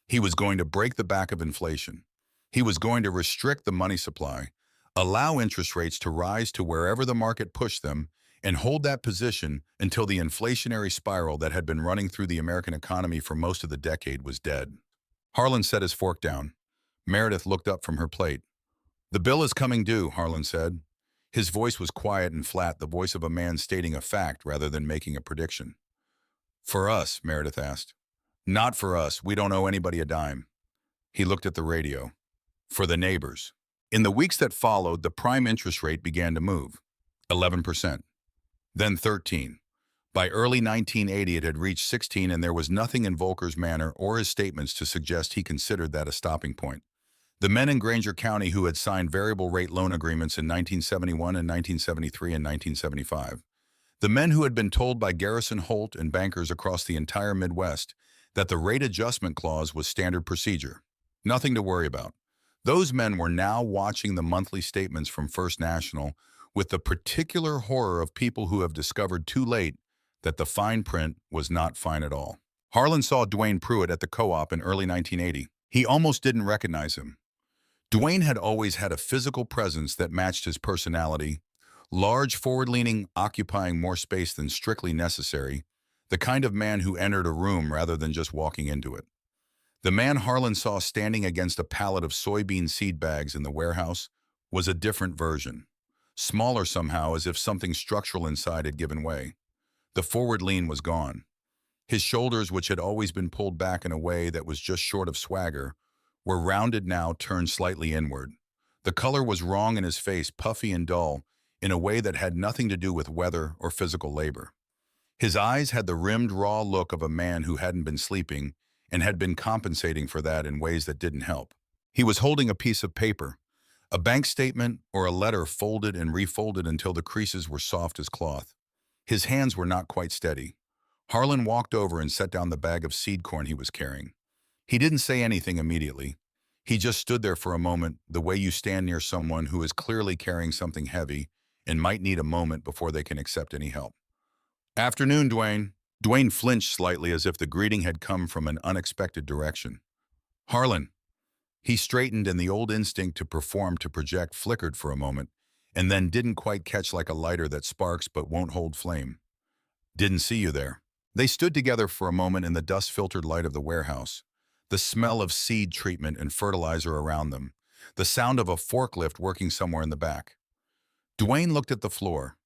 He was going to break the back of inflation. He was going to restrict the money supply, allow interest rates to rise to wherever the market pushed them, and hold that position until the inflationary spiral that had been running through the American economy for most of the decade was dead. Harlan set his fork down. Meredith looked up from her plate. "The bill is coming due," Harlan said. His voice was quiet and flat, the voice of a man stating a fact rather than making a prediction. "For us," Meredith asked. "Not for us. We don't owe anybody a dime." He looked at the radio. "For the neighbors." In the weeks that followed, the prime interest rate began to move. 11%. Then 13. By early 1980, it had reached 16, and there was nothing in Volcker's manner or his statements to suggest he considered that a stopping point. The men in Granger County who had signed variable rate loan agreements in 1971 and 1973 and 1975, the men who had been told by Garrison Holt and bankers across the entire Midwest that the rate adjustment clause was standard procedure. Nothing to worry about. Those men were now watching the monthly statements from First National with the particular horror of people who have discovered too late that the fine print was not fine at all. Harlan saw Dwayne Pruitt at the co-op in early 1980. He almost didn't recognize him. Dwayne had always had a physical presence that matched his personality, large, forward-leaning, occupying more space than strictly necessary, the kind of man who entered a room rather than just walking into it. The man Harlan saw standing against a pallet of soybean seed bags in the warehouse was a different version. Smaller somehow, as if something structural inside had given way. The forward lean was gone. His shoulders, which had always been pulled back in a way that was just short of swagger, were rounded now, turned slightly inward. The color was wrong in his face, puffy and dull, in a way that had nothing to do with weather or physical labor. His eyes had the rimmed, raw look of a man who hadn't been sleeping and had been compensating for that in ways that didn't help. He was holding a piece of paper, a bank statement or a letter folded and refolded until the creases were soft as cloth. His hands were not quite steady. Harlan walked over and set down the bag of seed corn he was carrying. He didn't say anything immediately. He just stood there for a moment, the way you stand near someone who is clearly carrying something heavy and might need a moment before they can accept any help. "Afternoon, Dwayne." Dwayne flinched slightly as if the greeting had come from an unexpected direction. "Harlan." He straightened, and the old instinct to perform, to project, flickered for a moment, and then didn't quite catch, like a lighter that sparks but won't hold flame. "Didn't see you there." They stood together for a moment in the dust-filtered light of the warehouse, the smell of seed treatment and fertilizer around them, the sound of a forklift working somewhere in the back. Dwayne looked at the floor.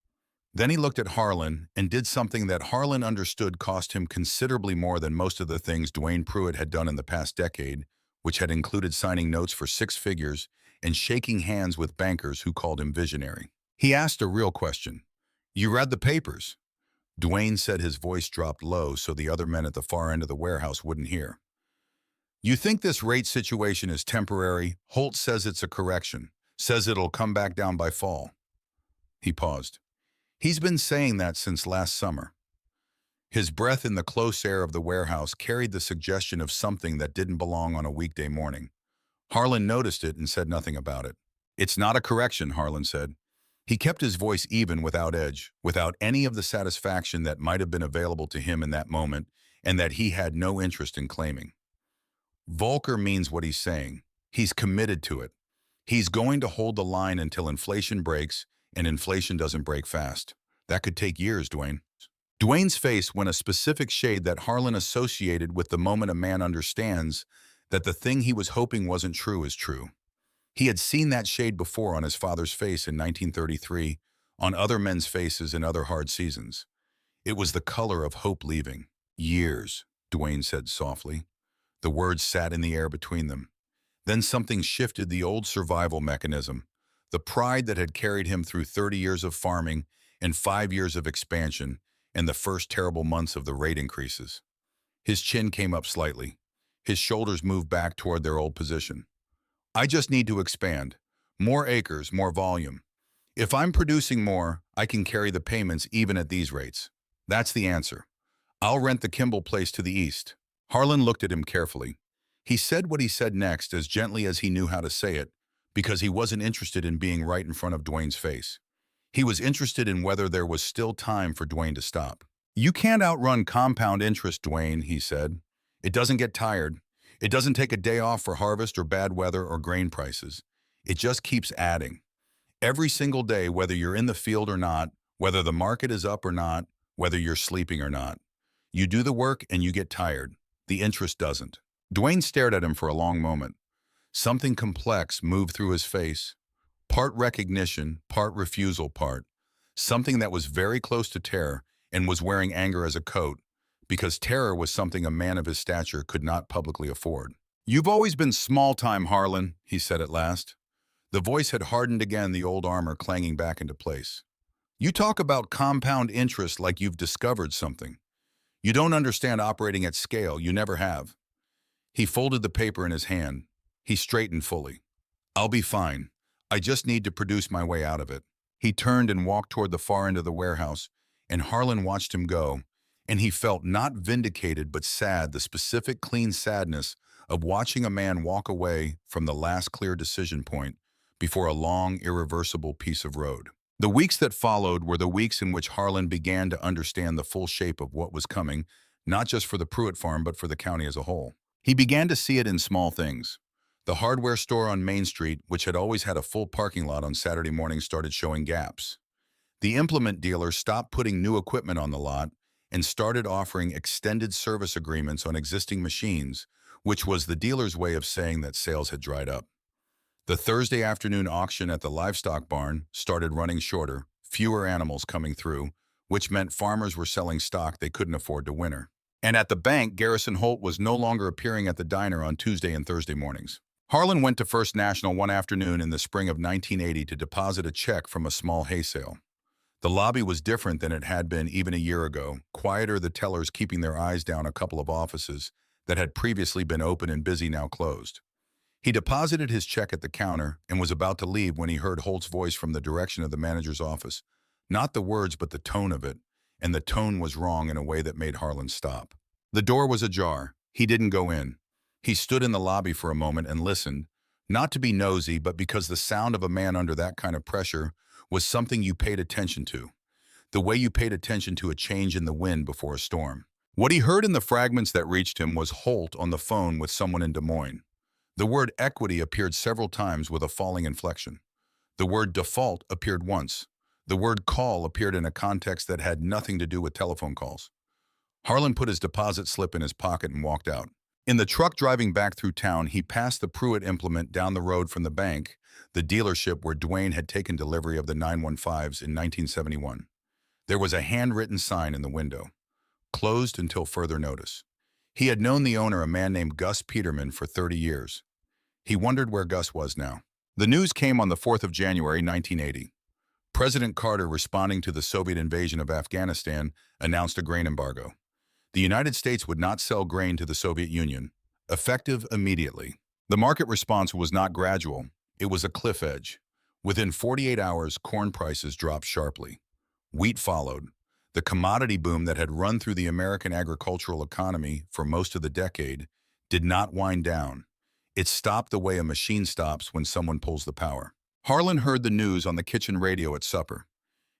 Then he looked at Harlan and did something that Harlan understood cost him considerably more than most of the things Dwayne Pruitt had done in the past decade, which had included signing notes for 6 figures and shaking hands with bankers who called him visionary. He asked a real question. "You read the papers?" Dwayne said, his voice dropped low so the other men at the far end of the warehouse wouldn't hear. "You think this rate situation is temporary? Holt says it's a correction, says it'll come back down by fall." He paused. "He's been saying that since last summer." His breath in the close air of the warehouse carried the suggestion of something that didn't belong on a weekday morning. Harlan noticed it and said nothing about it. "It's not a correction," Harlan said. He kept his voice even, without edge, without any of the satisfaction that might have been available to him in that moment and that he had no interest in claiming. "Volcker means what he's saying. He's committed to it. He's going to hold the line until inflation breaks, and inflation doesn't break fast. That could take years, Dwayne." Dwayne's face went a specific shade that Harlan associated with the moment a man understands that the thing he was hoping wasn't true is true. He had seen that shade before on his father's face in 1933, on other men's faces in other hard seasons. It was the color of hope leaving. "Years," Dwayne said softly. The words sat in the air between them. Then something shifted, the old survival mechanism, the pride that had carried him through 30 years of farming and 5 years of expansion and the first terrible months of the rate increases. His chin came up slightly. His shoulders moved back toward their old position. I just need to expand. More acres, more volume. If I'm producing more, I can carry the payments even at these rates. That's the answer. I'll rent the Kimball place to the east. Harlan looked at him carefully. He said what he said next as gently as he knew how to say it, because he wasn't interested in being right in front of Dwayne's face. He was interested in whether there was still time for Dwayne to stop. You can't outrun compound interest, Dwayne, he said. It doesn't get tired. It doesn't take a day off for harvest or bad weather or grain prices. It just keeps adding. Every single day, whether you're in the field or not, whether the market is up or not, whether you're sleeping or not. You do the work and you get tired. The interest doesn't. Dwayne stared at him for a long moment. Something complex moved through his face. Part recognition, part refusal, something that was very close to terror and was wearing anger as a coat, because terror was something a man of his stature could not publicly afford. You've always been small-time, Harlan, he said at last. The voice had hardened again, the old armor clanging back into place. You talk about compound interest like you've discovered something. You don't understand operating at scale, you never have. He folded the paper in his hand. He straightened fully. I'll be fine. I just need to produce my way out of it. He turned and walked toward the far end of the warehouse, and Harlan watched him go, and he felt not vindicated but sad, the specific clean sadness of watching a man walk away from the last clear decision point before a long, irreversible piece of road. The weeks that followed were the weeks in which Harlan began to understand the full shape of what was coming, not just for the Pruitt farm but for the county as a whole. He began to see it in small things. The hardware store on Main Street, which had always had a full parking lot on Saturday mornings, started showing gaps. The implement dealer stopped putting new equipment on the lot and started offering extended service agreements on existing machines, which was the dealer's way of saying that sales had dried up. The Thursday afternoon auction at the livestock barn started running shorter, fewer animals coming through, which meant farmers were selling stock they couldn't afford to winter. And at the bank, Garrison Holt was no longer appearing at the diner on Tuesday and Thursday mornings. Harlan went to First National one afternoon in the spring of 1980 to deposit a check from a small hay sale. The lobby was different than it had been even a year ago, quieter, the tellers keeping their eyes down a couple of offices that had previously been open and busy, now closed. He deposited his check at the counter and was about to leave when he heard Holt's voice from the direction of the manager's office. Not the words, but the tone of it, and the tone was wrong in a way that made Harlan stop. The door was ajar. He didn't go in. He stood in the lobby for a moment and listened, not to be nosy, but because the sound of a man under that kind of pressure was something you paid attention to, the way you paid attention to a change in the wind before a storm. What he heard in the fragments that reached him was Holt on the phone with someone in Des Moines. The word equity appeared several times with a falling inflection. The word default appeared once. The word call appeared in a context that had nothing to do with telephone calls. Harlan put his deposit slip in his pocket and walked out. In the truck driving back through town, he passed the Pruitt implement down the road from the bank, the dealership where Dwayne had taken delivery of the 915s in 1971. There was a handwritten sign in the window, closed until further notice. He had known the owner, a man named Gus Peterman, for 30 years. He wondered where Gus was now. The news came on the 4th of January, 1980. President Carter, responding to the Soviet invasion of Afghanistan, announced a grain embargo. The United States would not sell grain to the Soviet Union, effective immediately. The market response was not gradual. It was a cliff edge. Within 48 hours, corn prices dropped sharply. Wheat followed. The commodity boom that had run through the American agricultural economy for most of the decade did not wind down. It stopped the way a machine stops when someone pulls the power. Harlan heard the news on the kitchen radio at supper.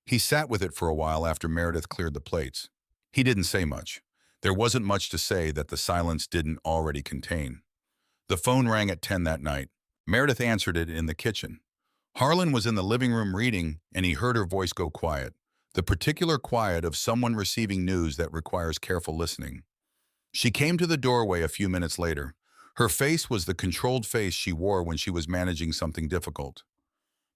He sat with it for a while after Meredith cleared the plates. He didn't say much. There wasn't much to say that the silence didn't already contain. The phone rang at 10 that night. Meredith answered it in the kitchen. Harlan was in the living room reading, and he heard her voice go quiet, the particular quiet of someone receiving news that requires careful listening. She came to the doorway a few minutes later. Her face was the controlled face she wore when she was managing something difficult.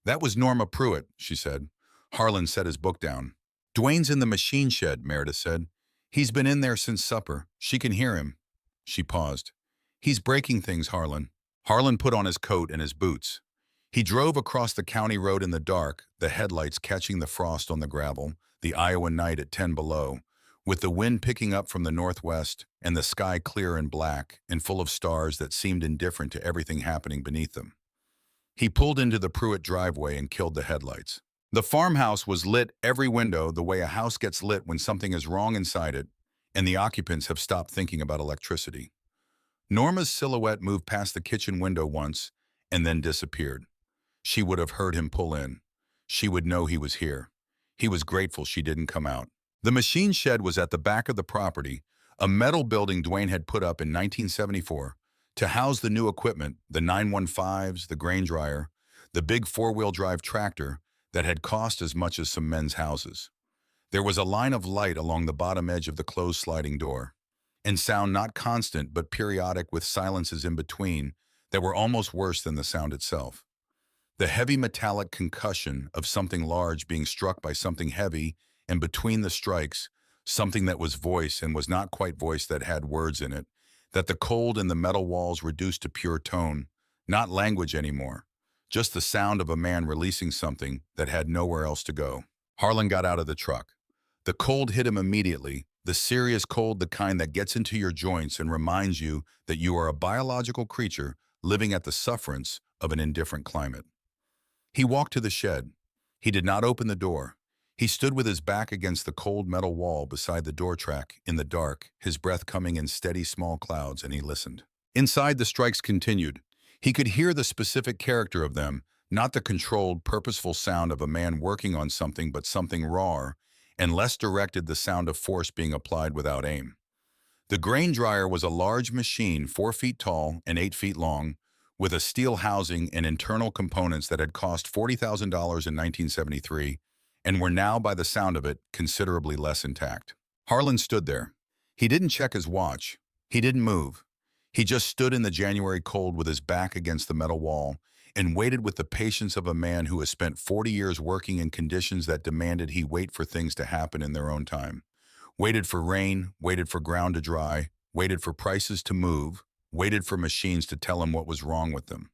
That was Norma Pruitt, she said. Harlan set his book down. Dwayne's in the machine shed, Meredith said. He's been in there since supper. She can hear him. She paused. He's breaking things, Harlan. Harlan put on his coat and his boots. He drove across the county road in the dark, the headlights catching the frost on the gravel, the Iowa night at 10 below, with the wind picking up from the northwest and the sky clear and black and full of stars that seemed indifferent to everything happening beneath them. He pulled into the Pruitt driveway and killed the headlights. The farmhouse was lit every window the way a house gets lit when something is wrong inside it, and the occupants have stopped thinking about electricity. Norma's silhouette moved past the kitchen window once and then disappeared. She would have heard him pull in. She would know he was here. He was grateful she didn't come out. The machine shed was at the back of the property, a metal building Dwayne had put up in 1974 to house the new equipment, the 915s, the grain dryer, the big four-wheel drive tractor that had cost as much as some men's houses. There was a line of light along the bottom edge of the closed sliding door, and sound not constant but periodic with silences in between that were almost worse than the sound itself. The heavy metallic concussion of something large being struck by something heavy, and between the strikes, something that was voice and was not quite voice that had words in it, that the cold in the metal walls reduced to pure tone, not language anymore, just the sound of a man releasing something that had nowhere else to go. Harlan got out of the truck. The cold hit him immediately, the serious cold, the kind that gets into your joints and reminds you that you are a biological creature living at the sufferance of an indifferent climate. He walked to the shed. He did not open the door. He stood with his back against the cold metal wall beside the door track in the dark, his breath coming in steady small clouds, and he listened. Inside, the strikes continued. He could hear the specific character of them, not the controlled, purposeful sound of a man working on something, but something rawer and less directed, the sound of force being applied without aim. The grain dryer was a large machine, 4 feet tall and 8 feet long, with a steel housing and internal components that had cost $40,000 in 1973 and were now, by the sound of it, considerably less intact. Harlan stood there. He didn't check his watch. He didn't move. He just stood in the January cold with his back against the metal wall and waited with the patience of a man who has spent 40 years working in conditions that demanded he wait for things to happen in their own time. Waited for rain, waited for ground to dry, waited for prices to move, waited for machines to tell him what was wrong with them.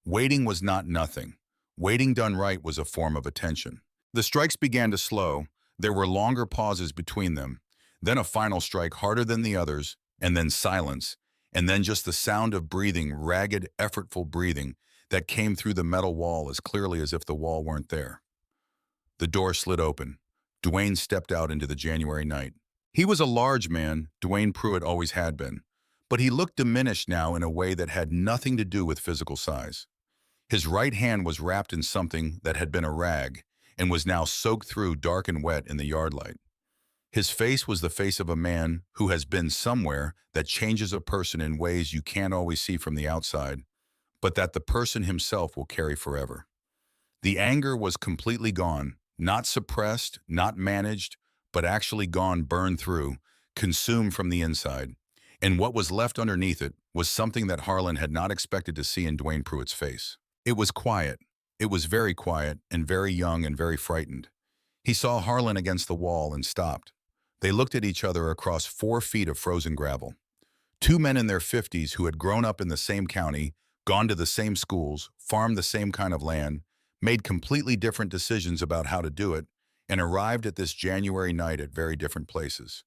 Waiting was not nothing. Waiting done right was a form of attention. The strikes began to slow. There were longer pauses between them, then a final strike harder than the others, and then silence, and then just the sound of breathing, ragged, effortful breathing that came through the metal wall as clearly as if the wall weren't there. The door slid open. Dwayne stepped out into the January night. He was a large man, Dwayne Pruitt always had been, but he looked diminished now in a way that had nothing to do with physical size. His right hand was wrapped in something that had been a rag and was now soaked through, dark and wet in the yard light. His face was the face of a man who has been somewhere that changes a person in ways you can't always see from the outside, but that the person himself will carry forever. The anger was completely gone, not suppressed, not managed, but actually gone, burned through, consumed from the inside. And what was left underneath it was something that Harlan had not expected to see in Dwayne Pruitt's face. It was quiet. It was very quiet and very young and very frightened. He saw Harlan against the wall and stopped. They looked at each other across 4 feet of frozen gravel. Two men in their 50s who had grown up in the same county, gone to the same schools, farmed the same kind of land, made completely different decisions about how to do it, and arrived at this January night at very different places.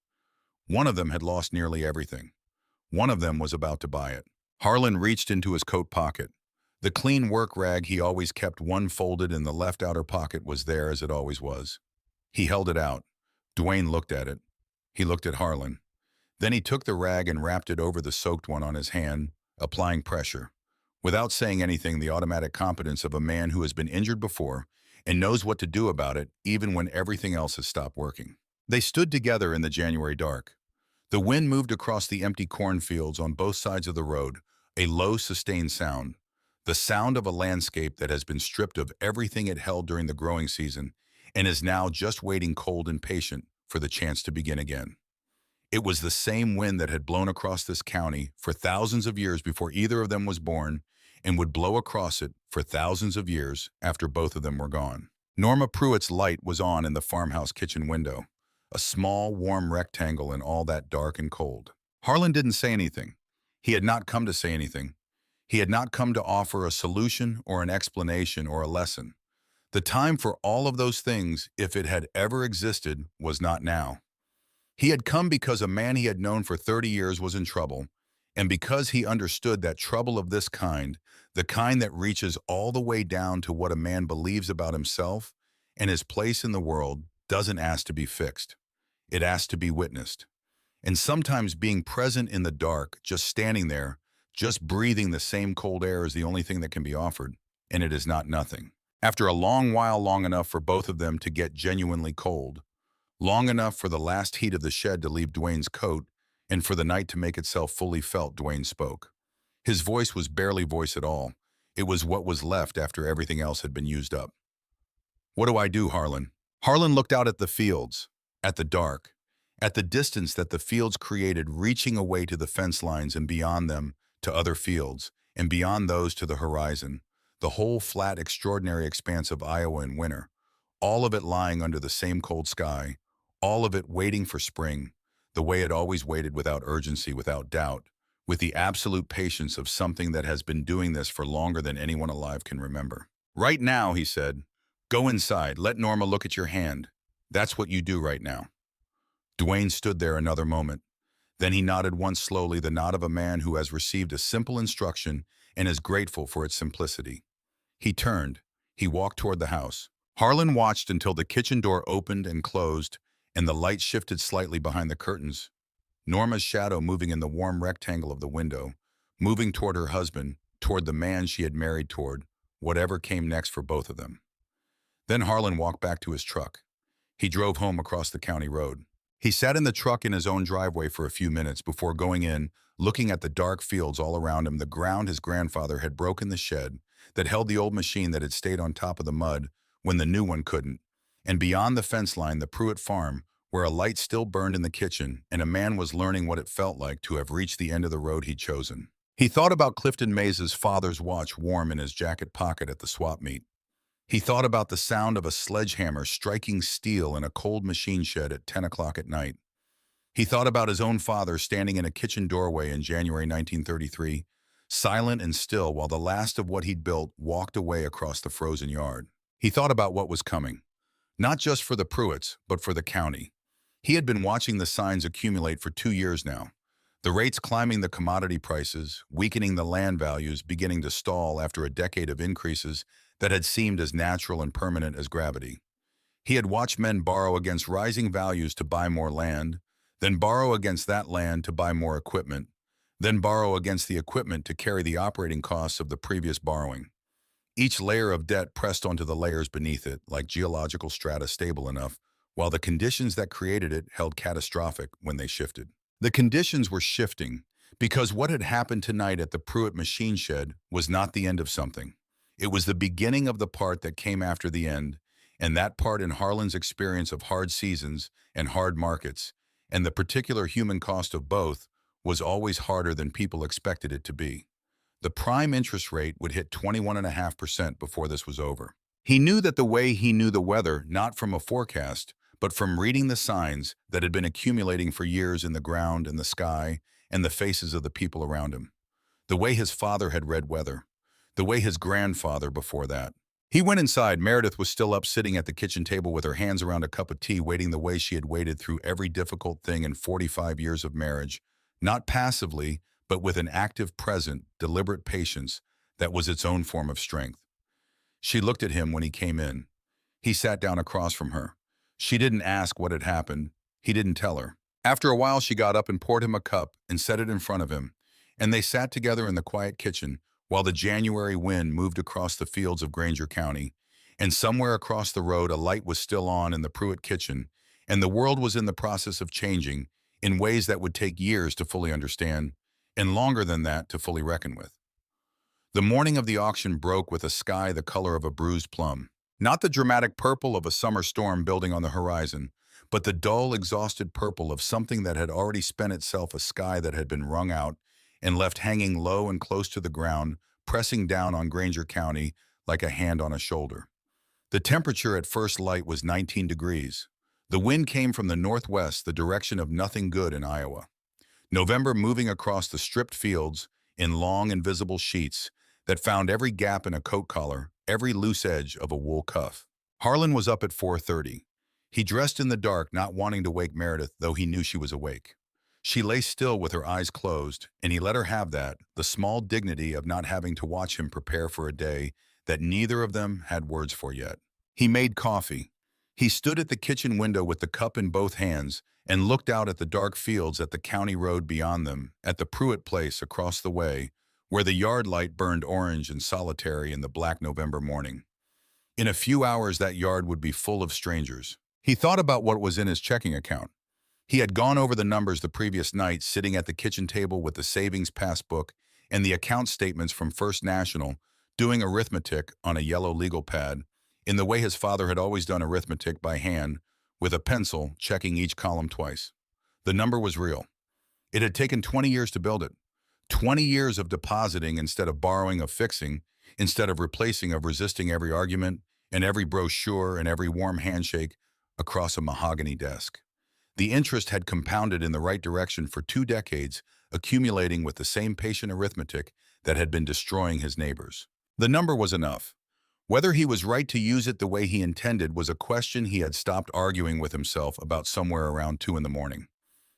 One of them had lost nearly everything. One of them was about to buy it. Harlan reached into his coat pocket. The clean work rag he always kept one folded in the left outer pocket was there as it always was. He held it out. Dwayne looked at it. He looked at Harlan. Then he took the rag and wrapped it over the soaked one on his hand, applying pressure. Without saying anything, the automatic competence of a man who has been injured before and knows what to do about it even when everything else has stopped working. They stood together in the January dark. The wind moved across the empty cornfields on both sides of the road, a low, sustained sound. The sound of a landscape that has been stripped of everything it held during the growing season and is now just waiting cold and patient for the chance to begin again. It was the same wind that had blown across this county for thousands of years before either of them was born and would blow across it for thousands of years after both of them were gone. Norma Pruitt's light was on in the farmhouse kitchen window, a small, warm rectangle in all that dark and cold. Harlan didn't say anything. He had not come to say anything. He had not come to offer a solution or an explanation or a lesson. The time for all of those things, if it had ever existed, was not now. He had come because a man he had known for 30 years was in trouble, and because he understood that trouble of this kind, the kind that reaches all the way down to what a man believes about himself and his place in the world, doesn't ask to be fixed. It asks to be witnessed. And sometimes being present in the dark, just standing there, just breathing the same cold air is the only thing that can be offered, and it is not nothing. After a long while, long enough for both of them to get genuinely cold, long enough for the last heat of the shed to leave Dwayne's coat and for the night to make itself fully felt, Dwayne spoke. His voice was barely voice at all. It was what was left after everything else had been used up. "What do I do, Harlan?" Harlan looked out at the fields, at the dark, at the distance that the fields created, reaching away to the fence lines and beyond them to other fields, and beyond those to the horizon, the whole flat, extraordinary expanse of Iowa in winter, all of it lying under the same cold sky, all of it waiting for spring, the way it always waited, without urgency, without doubt, with the absolute patience of something that has been doing this for longer than anyone alive can remember. "Right now," he said, "go inside, let Norma look at your hand. That's what you do right now." Dwayne stood there another moment. Then he nodded once slowly, the nod of a man who has received a simple instruction and is grateful for its simplicity. He turned. He walked toward the house. Harlan watched until the kitchen door opened and closed, and the light shifted slightly behind the curtains. Norma's shadow moving in the warm rectangle of the window, moving toward her husband, toward the man she had married toward, whatever came next for both of them. Then Harlan walked back to his truck. He drove home across the county road. He sat in the truck in his own driveway for a few minutes before going in, looking at the dark fields all around him, the ground his grandfather had broken, the shed that held the old machine that had stayed on top of the mud when the new one couldn't, and beyond the fence line, the Pruitt farm, where a light still burned in the kitchen, and a man was learning what it felt like to have reached the end of the road he'd chosen. He thought about Clifton Mays' father's watch warm in his jacket pocket at the swap meet. He thought about the sound of a sledgehammer striking steel in a cold machine shed at 10 o'clock at night. He thought about his own father standing in a kitchen doorway in January 1933, silent and still while the last of what he'd built walked away across the frozen yard. He thought about what was coming, not just for the Pruitts, but for the county. He had been watching the signs accumulate for 2 years now. The rates climbing, the commodity prices, weakening, the land values beginning to stall after a decade of increases that had seemed as natural and permanent as gravity. He had watched men borrow against rising values to buy more land, then borrow against that land to buy more equipment, then borrow against the equipment to carry the operating costs of the previous borrowing. Each layer of debt pressed onto the layers beneath it, like geological strata stable enough, while the conditions that created it held catastrophic when they shifted. The conditions were shifting because what had happened tonight at the Pruitt machine shed was not the end of something. It was the beginning of the part that came after the end, and that part in Harlan's experience of hard seasons and hard markets, and the particular human cost of both, was always harder than people expected it to be. The prime interest rate would hit 21.5% before this was over. He knew that the way he knew the weather, not from a forecast, but from reading the signs that had been accumulating for years in the ground and the sky and the faces of the people around him. The way his father had read weather. The way his grandfather before that. He went inside. Meredith was still up, sitting at the kitchen table with her hands around a cup of tea, waiting the way she had waited through every difficult thing in 45 years of marriage, not passively, but with an active, present, deliberate patience that was its own form of strength. She looked at him when he came in. He sat down across from her. She didn't ask what had happened. He didn't tell her. After a while, she got up and poured him a cup and set it in front of him, and they sat together in the quiet kitchen, while the January wind moved across the fields of Granger County, and somewhere across the road a light was still on in the Pruitt kitchen, and the world was in the process of changing in ways that would take years to fully understand, and longer than that to fully reckon with. The morning of the auction broke with a sky the color of a bruised plum. Not the dramatic purple of a summer storm building on the horizon, but the dull, exhausted purple of something that had already spent itself, a sky that had been wrung out and left hanging low and close to the ground, pressing down on Granger County like a hand on a shoulder. The temperature at first light was 19 degrees. The wind came from the northwest, the direction of nothing good in Iowa. November moving across the stripped fields, in long, invisible sheets that found every gap in a coat collar, every loose edge of a wool cuff. Harlan was up at 4:30. He dressed in the dark, not wanting to wake Meredith, though he knew she was awake. She lay still with her eyes closed, and he let her have that, the small dignity of not having to watch him prepare for a day that neither of them had words for yet. He made coffee. He stood at the kitchen window with the cup in both hands and looked out at the dark fields at the county road beyond them, at the Pruitt place across the way, where the yard light burned orange and solitary in the black November morning. In a few hours, that yard would be full of strangers. He thought about what was in his checking account. He had gone over the numbers the previous night, sitting at the kitchen table with the savings passbook and the account statements from First National, doing arithmetic on a yellow legal pad, in the way his father had always done arithmetic by hand, with a pencil, checking each column twice. The number was real. It had taken 20 years to build it. 20 years of depositing instead of borrowing, of fixing, instead of replacing, of resisting every argument and every brochure and every warm handshake across a mahogany desk. The interest had compounded in the right direction for 2 decades, accumulating with the same patient arithmetic that had been destroying his neighbors. The number was enough. Whether he was right to use it the way he intended was a question he had stopped arguing with himself about somewhere around 2 in the morning.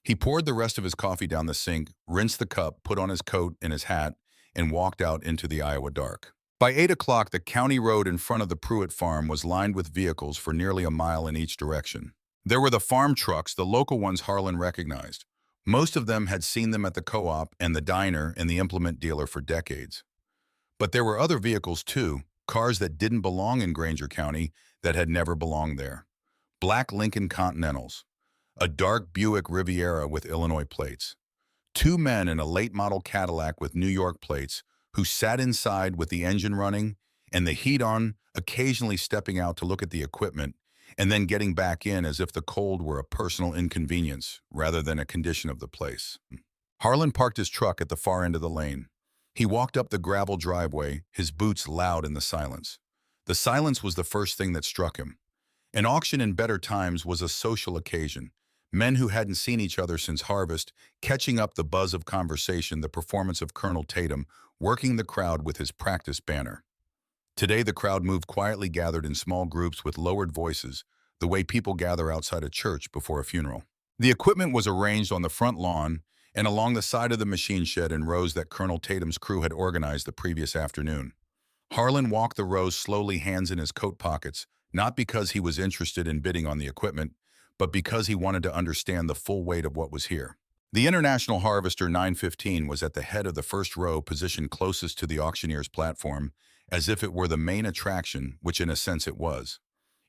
He poured the rest of his coffee down the sink, rinsed the cup, put on his coat and his hat, and walked out into the Iowa dark. By 8 o'clock, the county road in front of the Pruitt farm was lined with vehicles for nearly a mile in each direction. There were the farm trucks, the local ones Harlan recognized. Most of them had seen them at the co-op and the diner and the implement dealer for decades. But there were other vehicles too, cars that didn't belong in Granger County, that had never belonged there. Black Lincoln Continentals, a dark Buick Riviera with Illinois plates, 2 men in a late-model Cadillac with New York plates who sat inside with the engine running and the heat on, occasionally stepping out to look at the equipment and then getting back in as if the cold were a personal inconvenience rather than a condition of the place. Harlan parked his truck at the far end of the lane. He walked up the gravel driveway, his boots loud in the silence. The silence was the first thing that struck him. An auction in better times was a social occasion. Men who hadn't seen each other since harvest, catching up the buzz of conversation, the performance of Colonel Tatum, working the crowd with his practice banner. Today, the crowd moved quietly, gathered in small groups with lowered voices, the way people gather outside a church before a funeral. The equipment was arranged on the front lawn and along the side of the machine shed in rows that Colonel Tatum's crew had organized the previous afternoon. Harlan walked the rows slowly, hands in his coat pockets, not because he was interested in bidding on the equipment, but because he wanted to understand the full weight of what was here. The International Harvester 915 was at the head of the first row, positioned closest to the auctioneer's platform, as if it were the main attraction, which in a sense it was.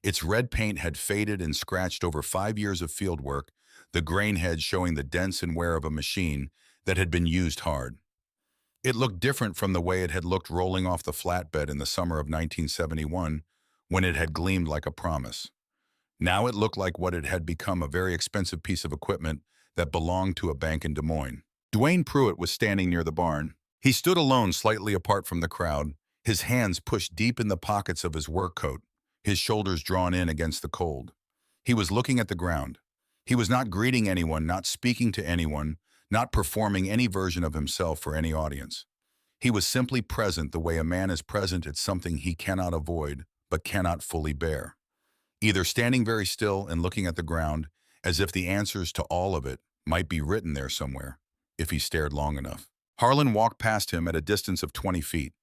Its red paint had faded and scratched over 5 years of field work, the grain head showing the dents and wear of a machine that had been used hard. It looked different from the way it had looked rolling off the flatbed in the summer of 1971, when it had gleamed like a promise. Now it looked like what it had become, a very expensive piece of equipment that belonged to a bank in Des Moines. Dwayne Pruitt was standing near the barn. He stood alone, slightly apart from the crowd, his hands pushed deep in the pockets of his work coat, his shoulders drawn in against the cold. He was looking at the ground. He was not greeting anyone, not speaking to anyone, not performing any version of himself for any audience. He was simply present the way a man is present at something he cannot avoid but cannot fully bear. Either standing very still and looking at the ground, as if the answers to all of it might be written there somewhere, if he stared long enough. Harlan walked past him at a distance of 20 feet.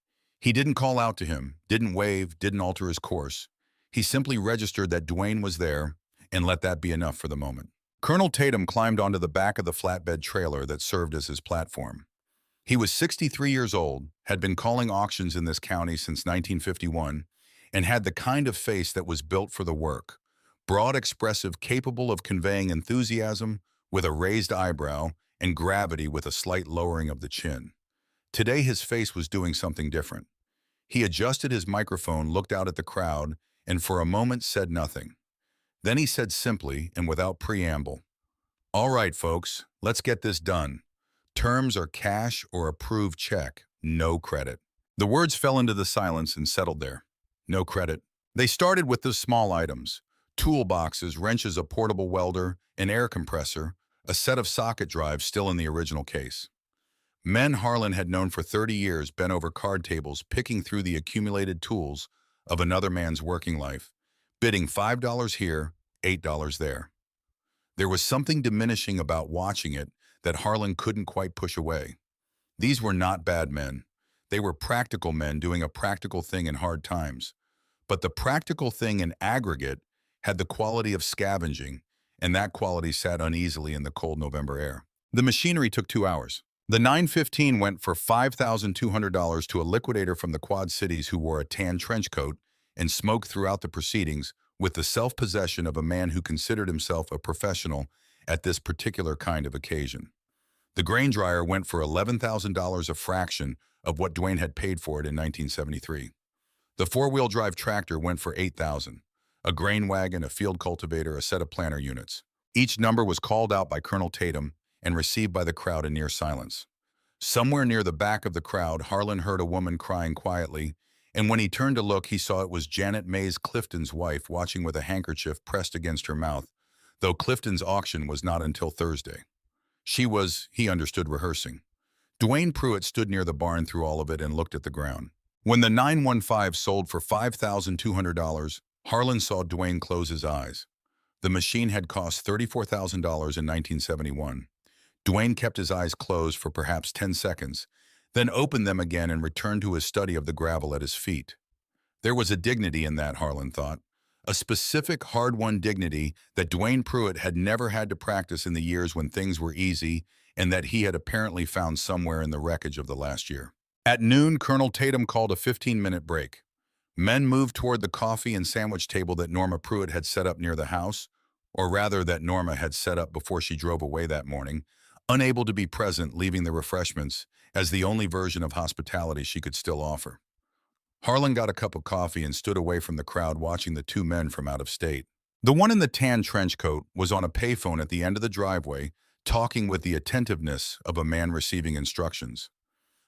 He didn't call out to him, didn't wave, didn't alter his course. He simply registered that Dwayne was there and let that be enough for the moment. Colonel Tatum climbed onto the back of the flatbed trailer that served as his platform. He was 63 years old, had been calling auctions in this county since 1951, and had the kind of face that was built for the work. Broad, expressive, capable of conveying enthusiasm with a raised eyebrow and gravity with a slight lowering of the chin. Today his face was doing something different. He adjusted his microphone, looked out at the crowd, and for a moment said nothing. Then he said simply and without preamble, "All right, folks, let's get this done. Terms are cash or approved check, no credit." The words fell into the silence and settled there. No credit. They started with the small items: toolboxes, wrenches, a portable welder, an air compressor, a set of socket drives still in the original case. Men Harlan had known for 30 years bent over card tables picking through the accumulated tools of another man's working life, bidding $5 here, $8 there. There was something diminishing about watching it that Harlan couldn't quite push away. These were not bad men. They were practical men doing a practical thing in hard times. But the practical thing in aggregate had the quality of scavenging, and that quality sat uneasily in the cold November air. The machinery took 2 hours. The 915 went for $5,200 to a liquidator from the Quad Cities who wore a tan trench coat and smoked throughout the proceedings with the self-possession of a man who considered himself a professional at this particular kind of occasion. The grain dryer went for $11,000, a fraction of what Dwayne had paid for it in 1973. The four-wheel drive tractor went for $8,000, a grain wagon, a field cultivator, a set of planter units. Each number was called out by Colonel Tatum and received by the crowd in near silence. Somewhere near the back of the crowd, Harlan heard a woman crying quietly, and when he turned to look, he saw it was Janet Mays Clifton's wife watching with a handkerchief pressed against her mouth, though Clifton's auction was not until Thursday. She was, he understood, rehearsing. Dwayne Pruitt stood near the barn through all of it and looked at the ground. When the 915 sold for $5,200, Harlan saw Dwayne close his eyes. The machine had cost $34,000 in 1971. Dwayne kept his eyes closed for perhaps 10 seconds, then opened them again and returned to his study of the gravel at his feet. There was a dignity in that, Harlan thought, a specific hard-won dignity that Dwayne Pruitt had never had to practice in the years when things were easy and that he had apparently found somewhere in the wreckage of the last year. At noon, Colonel Tatum called a 15-minute break. Men moved toward the coffee and sandwich table that Norma Pruitt had set up near the house, or rather that Norma had set up before she drove away that morning, unable to be present, leaving the refreshments as the only version of hospitality she could still offer. Harlan got a cup of coffee and stood away from the crowd watching the two men from out of state. The one in the tan trench coat was on a payphone at the end of the driveway, talking with the attentiveness of a man receiving instructions.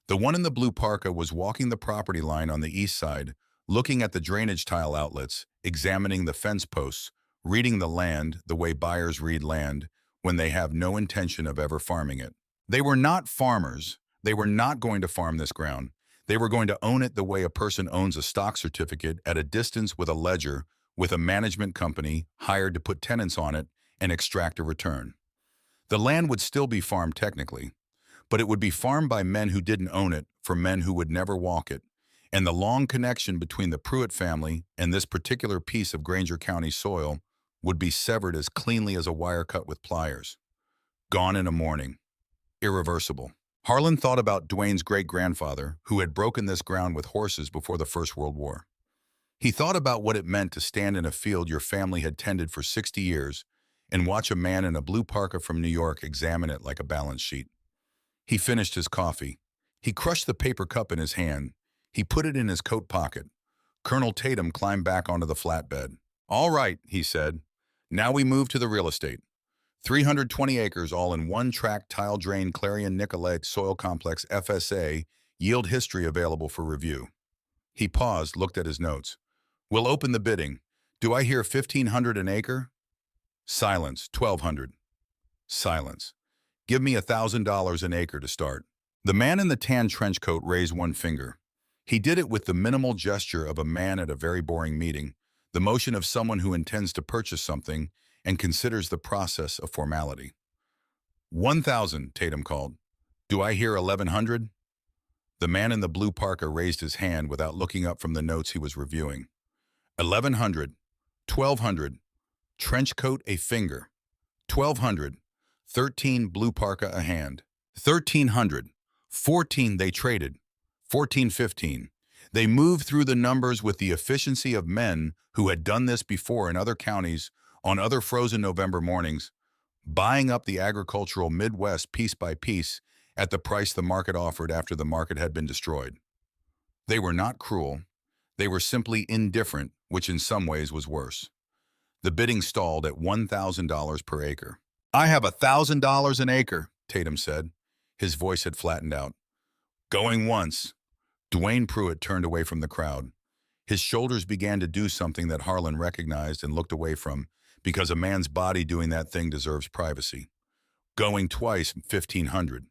The one in the blue parka was walking the property line on the east side, looking at the drainage tile outlets, examining the fence posts, reading the land the way buyers read land when they have no intention of ever farming it. They were not farmers. They were not going to farm this ground. They were going to own it the way a person owns a stock certificate at a distance with a ledger, with a management company hired to put tenants on it and extract a return. The land would still be farmed technically, but it would be farmed by men who didn't own it for men who would never walk it, and the long connection between the Pruitt family and this particular piece of Granger County soil would be severed as cleanly as a wire cut with pliers. Gone in a morning. Irreversible. Harlan thought about Dwayne's great-grandfather, who had broken this ground with horses before the First World War. He thought about what it meant to stand in a field your family had tended for 60 years and watch a man in a blue parka from New York examine it like a balance sheet. He finished his coffee. He crushed the paper cup in his hand. He put it in his coat pocket. Colonel Tatum climbed back onto the flatbed. "All right," he said. "Now we move to the real estate. 320 acres all in one-track tile-drain Clarion Nicolette Soil Complex FSA, yield history available for review." He paused, looked at his notes. "We'll open the bidding. Do I hear $1,500 an acre?" Silence. $1,200. Silence. "Give me $1,000 an acre to start." The man in the tan trench coat raised one finger. He did it with the minimal gesture of a man at a very boring meeting, the motion of someone who intends to purchase something and considers the process a formality. 1,000, Tatum called. "Do I hear 1,100? The man in the blue parka raised his hand without looking up from the notes he was reviewing. 1,100. 1,200. Trench coat a finger. 1,200. 13 blue parka a hand. 1,300. 14 they traded. 1415. They moved through the numbers with the efficiency of men who had done this before in other counties on other frozen November mornings, buying up the agricultural Midwest piece by piece at the price the market offered after the market had been destroyed. They were not cruel. They were simply indifferent, which in some ways was worse. The bidding stalled at $1,000 per acre. "I have $1,000 an acre," Tatum said. His voice had flattened out. "Going once." Dwayne Pruitt turned away from the crowd. His shoulders began to do something that Harlan recognized and looked away from, because a man's body doing that thing deserves privacy. "Going twice, 1,500.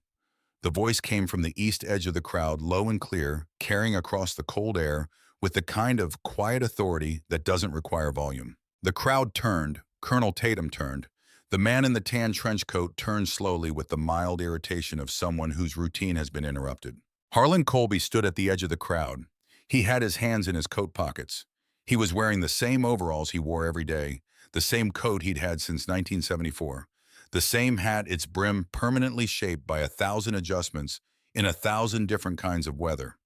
The voice came from the east edge of the crowd, low and clear, carrying across the cold air with the kind of quiet authority that doesn't require volume. The crowd turned. Colonel Tatum turned. The man in the tan trench coat turned slowly with the mild irritation of someone whose routine has been interrupted. Harlan Colby stood at the edge of the crowd. He had his hands in his coat pockets. He was wearing the same overalls he wore every day, the same coat he'd had since 1974, the same hat, its brim permanently shaped by 1,000 adjustments in 1,000 different kinds of weather.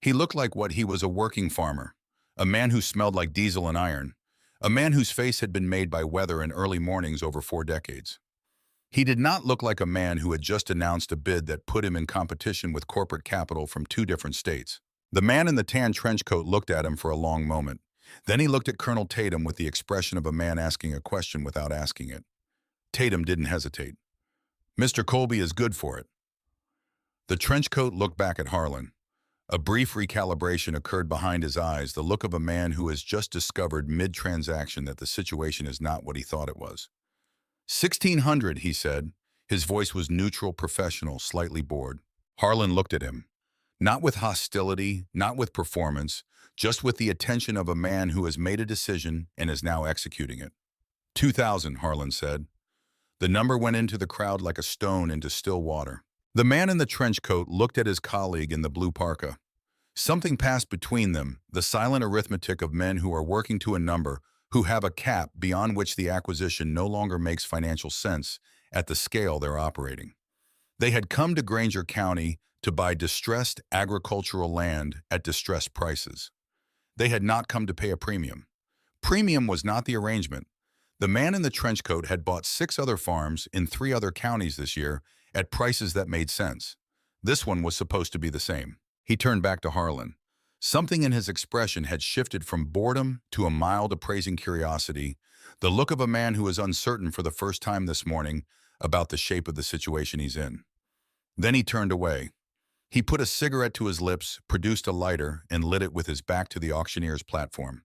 He looked like what he was, a working farmer, a man who smelled like diesel and iron, a man whose face had been made by weather and early mornings over 4 decades. He did not look like a man who had just announced a bid that put him in competition with corporate capital from 2 different states. The man in the tan trench coat looked at him for a long moment. Then he looked at Colonel Tatum with the expression of a man asking a question without asking it. Tatum didn't hesitate. "Mr. Colby is good for it." The trench coat looked back at Harlan. A brief recalibration occurred behind his eyes, the look of a man who has just discovered mid-transaction that the situation is not what he thought it was. 1,600, he said. His voice was neutral, professional, slightly bored. Harlan looked at him. Not with hostility, not with performance, just with the attention of a man who has made a decision and is now executing it. 2,000, Harlan said. The number went into the crowd like a stone into still water. The man in the trench coat looked at his colleague in the blue parka. Something passed between them, the silent arithmetic of men who are working to a number, who have a cap beyond which the acquisition no longer makes financial sense at the scale they're operating. They had come to Granger County to buy distressed agricultural land at distressed prices. They had not come to pay a premium. Premium was not the arrangement. The man in the trench coat had bought 6 other farms in 3 other counties this year at prices that made sense. This one was supposed to be the same. He turned back to Harlan. Something in his expression had shifted from boredom to a mild, appraising curiosity, the look of a man who is uncertain for the first time this morning about the shape of the situation he's in. Then he turned away. He put a cigarette to his lips, produced a lighter, and lit it with his back to the auctioneer's platform.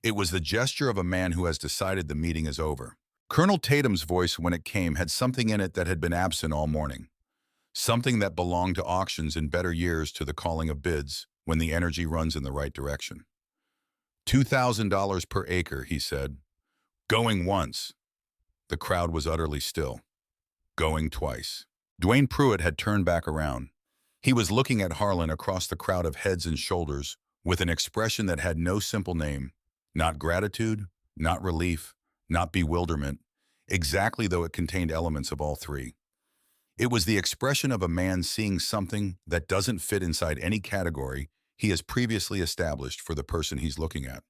It was the gesture of a man who has decided the meeting is over. Colonel Tatum's voice, when it came, had something in it that had been absent all morning. Something that belonged to auctions in better years, to the calling of bids, when the energy runs in the right direction. $2,000 per acre, he said. Going once. The crowd was utterly still. Going twice. Dwayne Pruitt had turned back around. He was looking at Harlan across the crowd of heads and shoulders with an expression that had no simple name. Not gratitude, not relief, not bewilderment, exactly though it contained elements of all three. It was the expression of a man seeing something that doesn't fit inside any category he has previously established for the person he's looking at.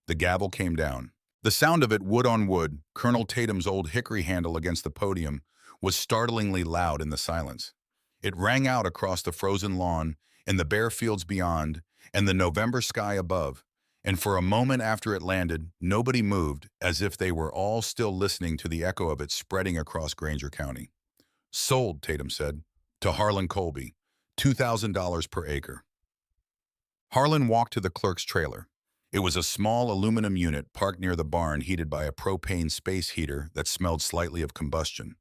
The gavel came down. The sound of it, wood on wood, Colonel Tatum's old hickory handle against the podium, was startlingly loud in the silence. It rang out across the frozen lawn and the bare fields beyond and the November sky above. And for a moment after it landed, nobody moved, as if they were all still listening to the echo of it spreading across Granger County. Sold, Tatum said, to Harlan Colby, $2,000 per acre. Harlan walked to the clerk's trailer. It was a small aluminum unit parked near the barn, heated by a propane space heater that smelled slightly of combustion.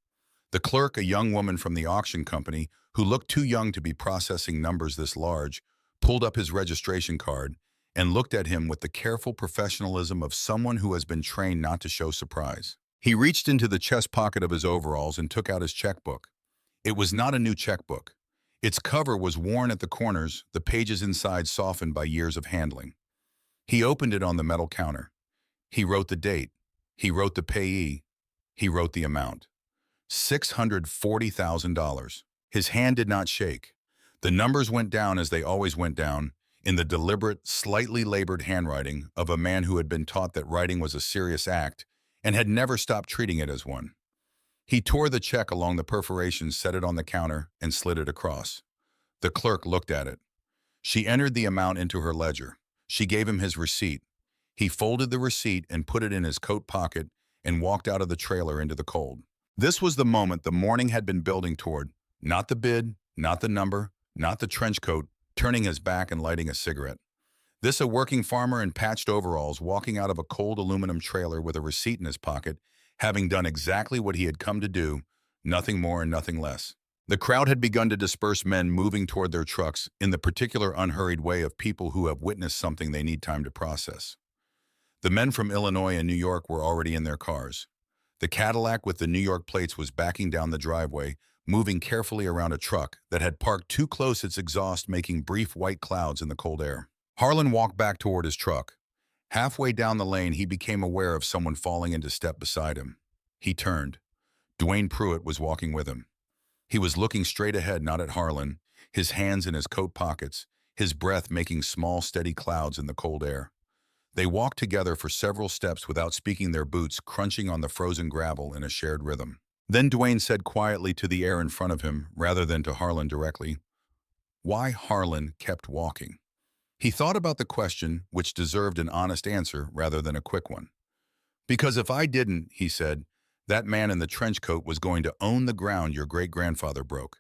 The clerk, a young woman from the auction company who looked too young to be processing numbers this large, pulled up his registration card and looked at him with the careful professionalism of someone who has been trained not to show surprise. He reached into the chest pocket of his overalls and took out his checkbook. It was not a new checkbook. Its cover was worn at the corners, the pages inside softened by years of handling. He opened it on the metal counter. He wrote the date. He wrote the payee. He wrote the amount. $640,000. His hand did not shake. The numbers went down as they always went down, in the deliberate, slightly labored handwriting of a man who had been taught that writing was a serious act and had never stopped treating it as one. He tore the check along the perforations, set it on the counter, and slid it across. The clerk looked at it. She entered the amount into her ledger. She gave him his receipt. He folded the receipt and put it in his coat pocket and walked out of the trailer into the cold. This was the moment the morning had been building toward. Not the bid, not the number, not the trench coat, turning his back and lighting a cigarette. This, a working farmer in patched overalls walking out of a cold aluminum trailer with a receipt in his pocket, having done exactly what he had come to do, nothing more and nothing less. The crowd had begun to disperse, men moving toward their trucks in the particular unhurried way of people who have witnessed something they need time to process. The men from Illinois and New York were already in their cars. The Cadillac with the New York plates was backing down the driveway, moving carefully around a truck that had parked too close, its exhaust making brief white clouds in the cold air. Harlan walked back toward his truck. Halfway down the lane, he became aware of someone falling into step beside him. He turned. Dwayne Pruitt was walking with him. He was looking straight ahead, not at Harlan, his hands in his coat pockets, his breath making small, steady clouds in the cold air. They walked together for several steps without speaking, their boots crunching on the frozen gravel in a shared rhythm. Then Dwayne said quietly to the air in front of him, rather than to Harlan directly, why Harlan kept walking. He thought about the question, which deserved an honest answer rather than a quick one. Because if I didn't, he said, that man in the trench coat was going to own the ground your great-grandfather broke.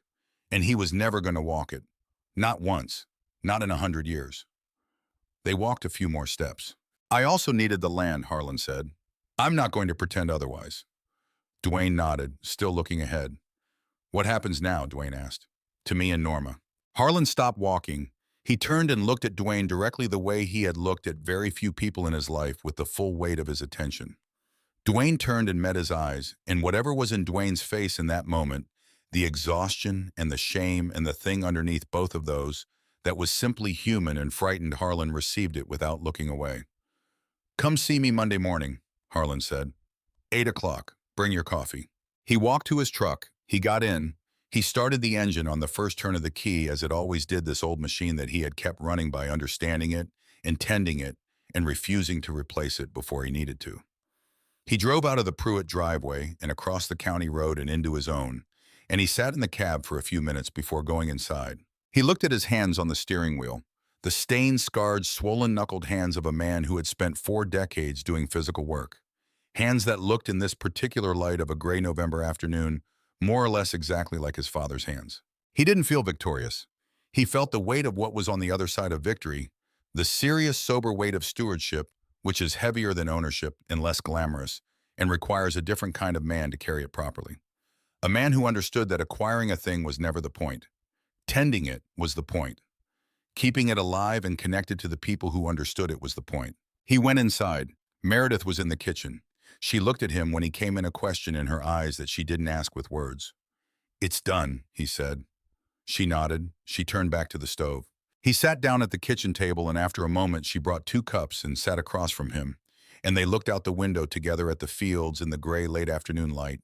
And he was never going to walk it. Not once. Not in 100 years. They walked a few more steps. I also needed the land, Harlan said. I'm not going to pretend otherwise. Dwayne nodded, still looking ahead. What happens now? Dwayne asked. To me and Norma. Harlan stopped walking. He turned and looked at Dwayne directly the way he had looked at very few people in his life, with the full weight of his attention. Dwayne turned and met his eyes, and whatever was in Dwayne's face in that moment, the exhaustion and the shame and the thing underneath both of those, that was simply human and frightened, Harlan received it without looking away. Come see me Monday morning, Harlan said. 8 o'clock. Bring your coffee. He walked to his truck. He got in. He started the engine on the first turn of the key, as it always did, this old machine that he had kept running by understanding it, intending it, and refusing to replace it before he needed to. He drove out of the Pruitt driveway and across the county road and into his own, and he sat in the cab for a few minutes before going inside. He looked at his hands on the steering wheel, the stained, scarred, swollen-knuckled hands of a man who had spent 4 decades doing physical work. Hands that looked, in this particular light of a gray November afternoon, more or less exactly like his father's hands. He didn't feel victorious. He felt the weight of what was on the other side of victory, the serious, sober weight of stewardship, which is heavier than ownership and less glamorous, and requires a different kind of man to carry it properly. A man who understood that acquiring a thing was never the point. Tending it was the point. Keeping it alive and connected to the people who understood it was the point. He went inside. Meredith was in the kitchen. She looked at him when he came in, a question in her eyes that she didn't ask with words. It's done, he said. She nodded. She turned back to the stove. He sat down at the kitchen table, and after a moment she brought 2 cups and sat across from him, and they looked out the window together at the fields in the gray late afternoon light,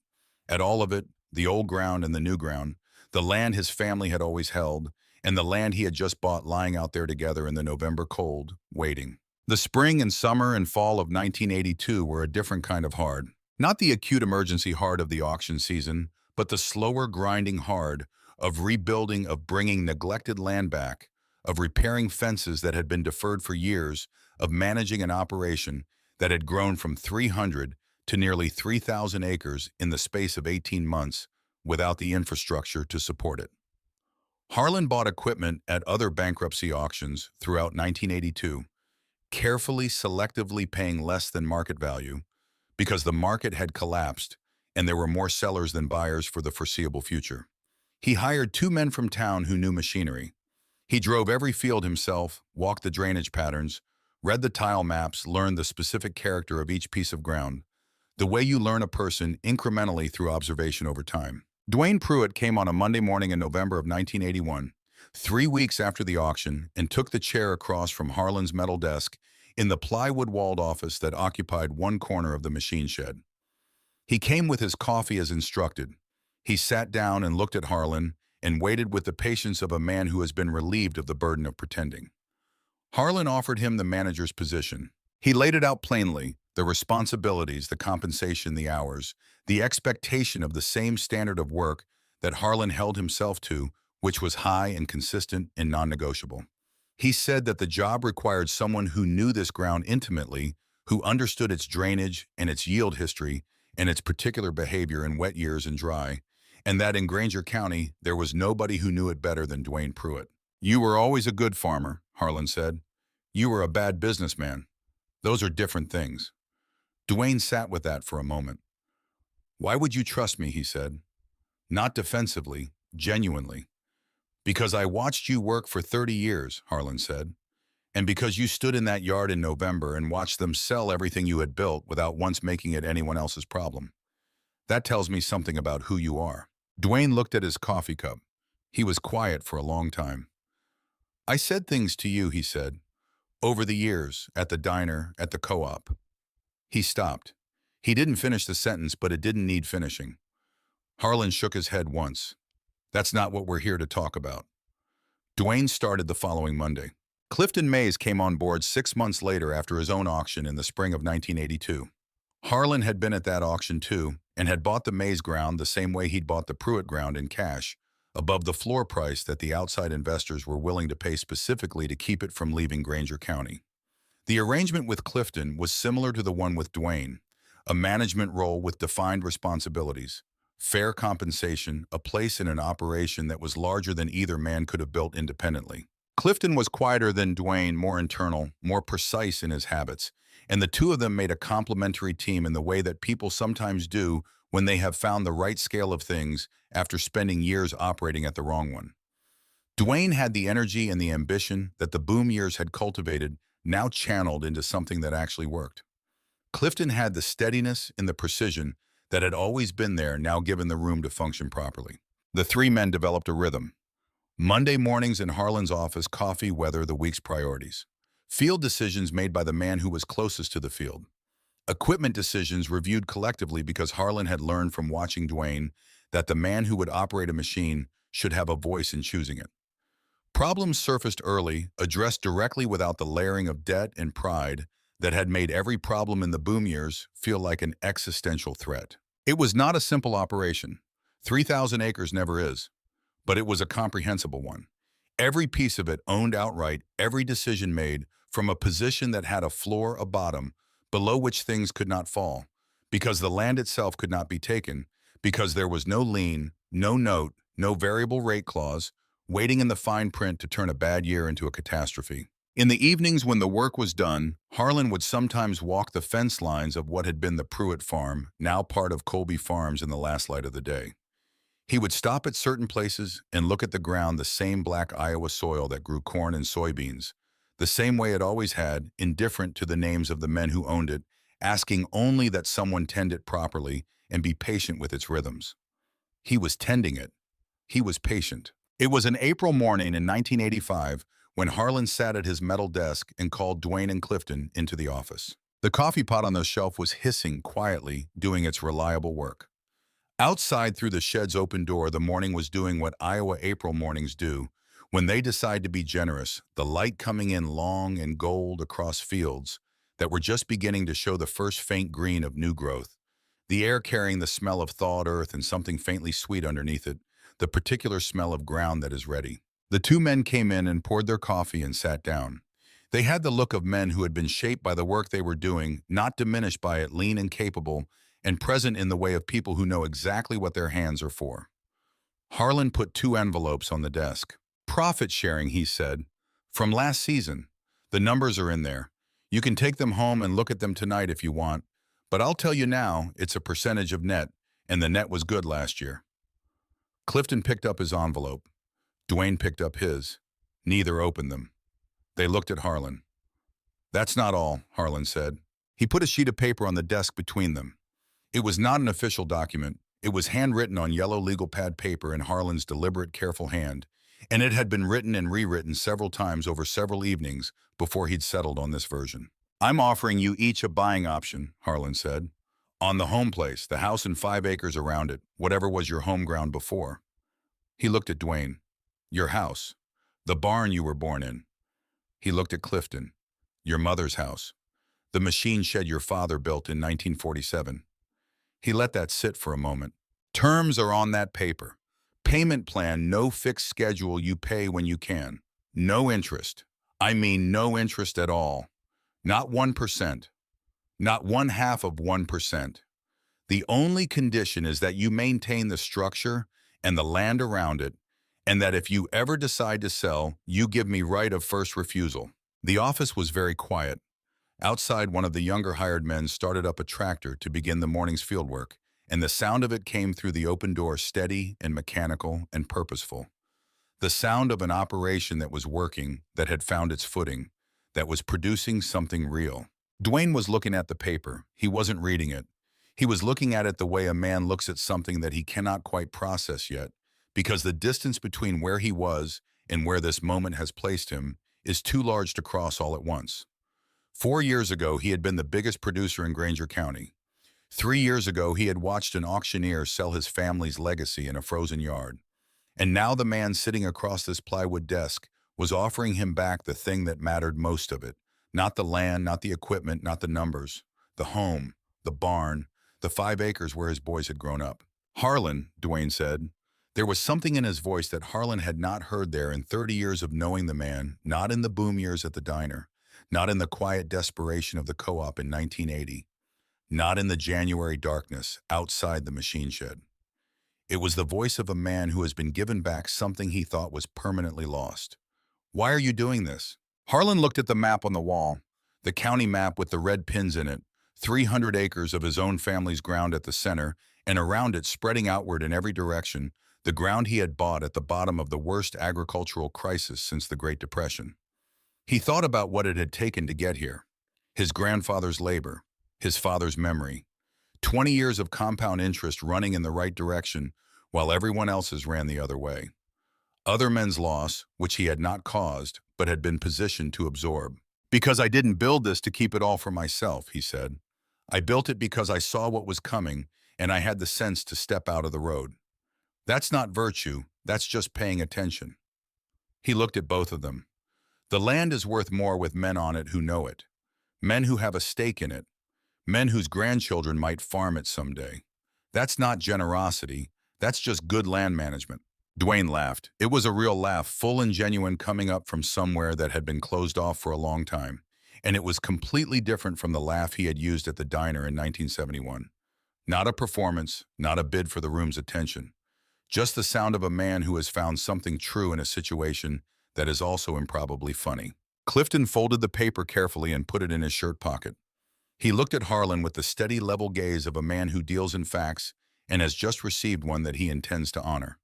at all of it, the old ground and the new ground, the land his family had always held, and the land he had just bought, lying out there together in the November cold, waiting. The spring and summer and fall of 1982 were a different kind of hard. Not the acute emergency hard of the auction season, but the slower, grinding hard of rebuilding, of bringing neglected land back, of repairing fences that had been deferred for years, of managing an operation that had grown from 300 to nearly 3,000 acres in the space of 18 months without the infrastructure to support it. Harlan bought equipment at other bankruptcy auctions throughout 1982, carefully, selectively paying less than market value because the market had collapsed and there were more sellers than buyers for the foreseeable future. He hired 2 men from town who knew machinery. He drove every field himself, walked the drainage patterns, read the tile maps, learned the specific character of each piece of ground, the way you learn a person incrementally through observation over time. Dwayne Pruitt came on a Monday morning in November of 1981, 3 weeks after the auction, and took the chair across from Harlan's metal desk in the plywood-walled office that occupied one corner of the machine shed. He came with his coffee as instructed. He sat down and looked at Harlan and waited with the patience of a man who has been relieved of the burden of pretending. Harlan offered him the manager's position. He laid it out plainly, the responsibilities, the compensation, the hours, the expectation of the same standard of work that Harlan held himself to, which was high and consistent and non-negotiable. He said that the job required someone who knew this ground intimately, who understood its drainage and its yield history and its particular behavior in wet years and dry, and that in Granger County there was nobody who knew it better than Dwayne Pruitt. You were always a good farmer, Harlan said. You were a bad businessman. Those are different things. Dwayne sat with that for a moment. Why would you trust me, he said. Not defensively, genuinely. Because I watched you work for 30 years, Harlan said. And because you stood in that yard in November and watched them sell everything you had built without once making it anyone else's problem. That tells me something about who you are. Dwayne looked at his coffee cup. He was quiet for a long time. I said things to you, he said, over the years, at the diner, at the co-op. He stopped. He didn't finish the sentence, but it didn't need finishing. Harlan shook his head once. That's not what we're here to talk about. Dwayne started the following Monday. Clifton Mays came on board 6 months later after his own auction in the spring of 1982. Harlan had been at that auction too, and had bought the Mays ground the same way he'd bought the Pruitt ground in cash, above the floor price that the outside investors were willing to pay specifically to keep it from leaving Granger County. The arrangement with Clifton was similar to the one with Dwayne, a management role with defined responsibilities, fair compensation, a place in an operation that was larger than either man could have built independently. Clifton was quieter than Dwayne, more internal, more precise in his habits, and the two of them made a complementary team in the way that people sometimes do when they have found the right scale of things after spending years operating at the wrong one. Dwayne had the energy and the ambition that the boom years had cultivated, now channeled into something that actually worked. Clifton had the steadiness and the precision that had always been there, now given the room to function properly. The three men developed a rhythm. Monday mornings in Harlan's office, coffee, weather, the week's priorities. Field decisions made by the man who was closest to the field. Equipment decisions reviewed collectively because Harlan had learned from watching Dwayne that the man who would operate a machine should have a voice in choosing it. Problems surfaced early, addressed directly without the layering of debt and pride that had made every problem in the boom years feel like an existential threat. It was not a simple operation. 3,000 acres never is, but it was a comprehensible one. Every piece of it owned outright, every decision made from a position that had a floor, a bottom, below which things could not fall, because the land itself could not be taken, because there was no lien, no note, no variable rate clause, waiting in the fine print to turn a bad year into a catastrophe. In the evenings when the work was done, Harlan would sometimes walk the fence lines of what had been the Pruitt farm, now part of Colby Farms in the last light of the day. He would stop at certain places and look at the ground, the same black Iowa soil that grew corn and soybeans, the same way it always had, indifferent to the names of the men who owned it, asking only that someone tend it properly and be patient with its rhythms. He was tending it. He was patient. It was an April morning in 1985 when Harlan sat at his metal desk and called Dwayne and Clifton into the office. The coffee pot on the shelf was hissing quietly, doing its reliable work. Outside through the shed's open door, the morning was doing what Iowa April mornings do, when they decide to be generous, the light coming in long and gold across fields that were just beginning to show the first faint green of new growth, the air carrying the smell of thawed earth and something faintly sweet underneath it, the particular smell of ground that is ready. The two men came in and poured their coffee and sat down. They had the look of men who had been shaped by the work they were doing, not diminished by it, lean and capable, and present in the way of people who know exactly what their hands are for. Harlan put 2 envelopes on the desk. Profit sharing, he said. From last season. The numbers are in there. You can take them home and look at them tonight if you want, but I'll tell you now, it's a percentage of net, and the net was good last year. Clifton picked up his envelope. Dwayne picked up his. Neither opened them. They looked at Harlan. That's not all, Harlan said. He put a sheet of paper on the desk between them. It was not an official document. It was handwritten on yellow legal pad paper in Harlan's deliberate, careful hand, and it had been written and rewritten several times over several evenings before he'd settled on this version. I'm offering you each a buying option, Harlan said, on the home place, the house and 5 acres around it, whatever was your home ground before. He looked at Dwayne. Your house. The barn you were born in. He looked at Clifton. Your mother's house. The machine shed your father built in 1947. He let that sit for a moment. Terms are on that paper. Payment plan, no fixed schedule, you pay when you can. No interest. I mean no interest at all. Not 1%. Not 0.5%. The only condition is that you maintain the structure and the land around it, and that if you ever decide to sell, you give me right of first refusal. The office was very quiet. Outside, one of the younger hired men started up a tractor to begin the morning's fieldwork, and the sound of it came through the open door steady and mechanical and purposeful. The sound of an operation that was working, that had found its footing, that was producing something real. Dwayne was looking at the paper. He wasn't reading it. He was looking at it the way a man looks at something that he cannot quite process yet, because the distance between where he was and where this moment has placed him is too large to cross all at once. 4 years ago, he had been the biggest producer in Granger County. 3 years ago, he had watched an auctioneer sell his family's legacy in a frozen yard. And now the man sitting across this plywood desk was offering him back the thing that mattered most of it. Not the land, not the equipment, not the numbers. The home, the barn, the 5 acres where his boys had grown up. "Harlan," Dwayne said. There was something in his voice that Harlan had not heard there in 30 years of knowing the man, not in the boom years at the diner, not in the quiet desperation of the co-op in 1980, not in the January darkness outside the machine shed. It was the voice of a man who has been given back something he thought was permanently lost. "Why are you doing this?" Harlan looked at the map on the wall, the county map with the red pins in it, 300 acres of his own family's ground at the center, and around it, spreading outward in every direction, the ground he had bought at the bottom of the worst agricultural crisis since the Great Depression. He thought about what it had taken to get here. His grandfather's labor, his father's memory, 20 years of compound interest running in the right direction while everyone else's ran the other way. Other men's loss, which he had not caused, but had been positioned to absorb. "Because I didn't build this to keep it all for myself," he said. "I built it because I saw what was coming, and I had the sense to step out of the road. That's not virtue, that's just paying attention." He looked at both of them. The land is worth more with men on it who know it, men who have a stake in it, men whose grandchildren might farm it someday. That's not generosity, that's just good land management. Dwayne laughed. It was a real laugh, full and genuine, coming up from somewhere that had been closed off for a long time. And it was completely different from the laugh he had used at the diner in 1971. Not a performance, not a bid for the room's attention. Just the sound of a man who has found something true in a situation that is also improbably funny. Clifton folded the paper carefully and put it in his shirt pocket. He looked at Harlan with the steady, level gaze of a man who deals in facts and has just received one that he intends to honor.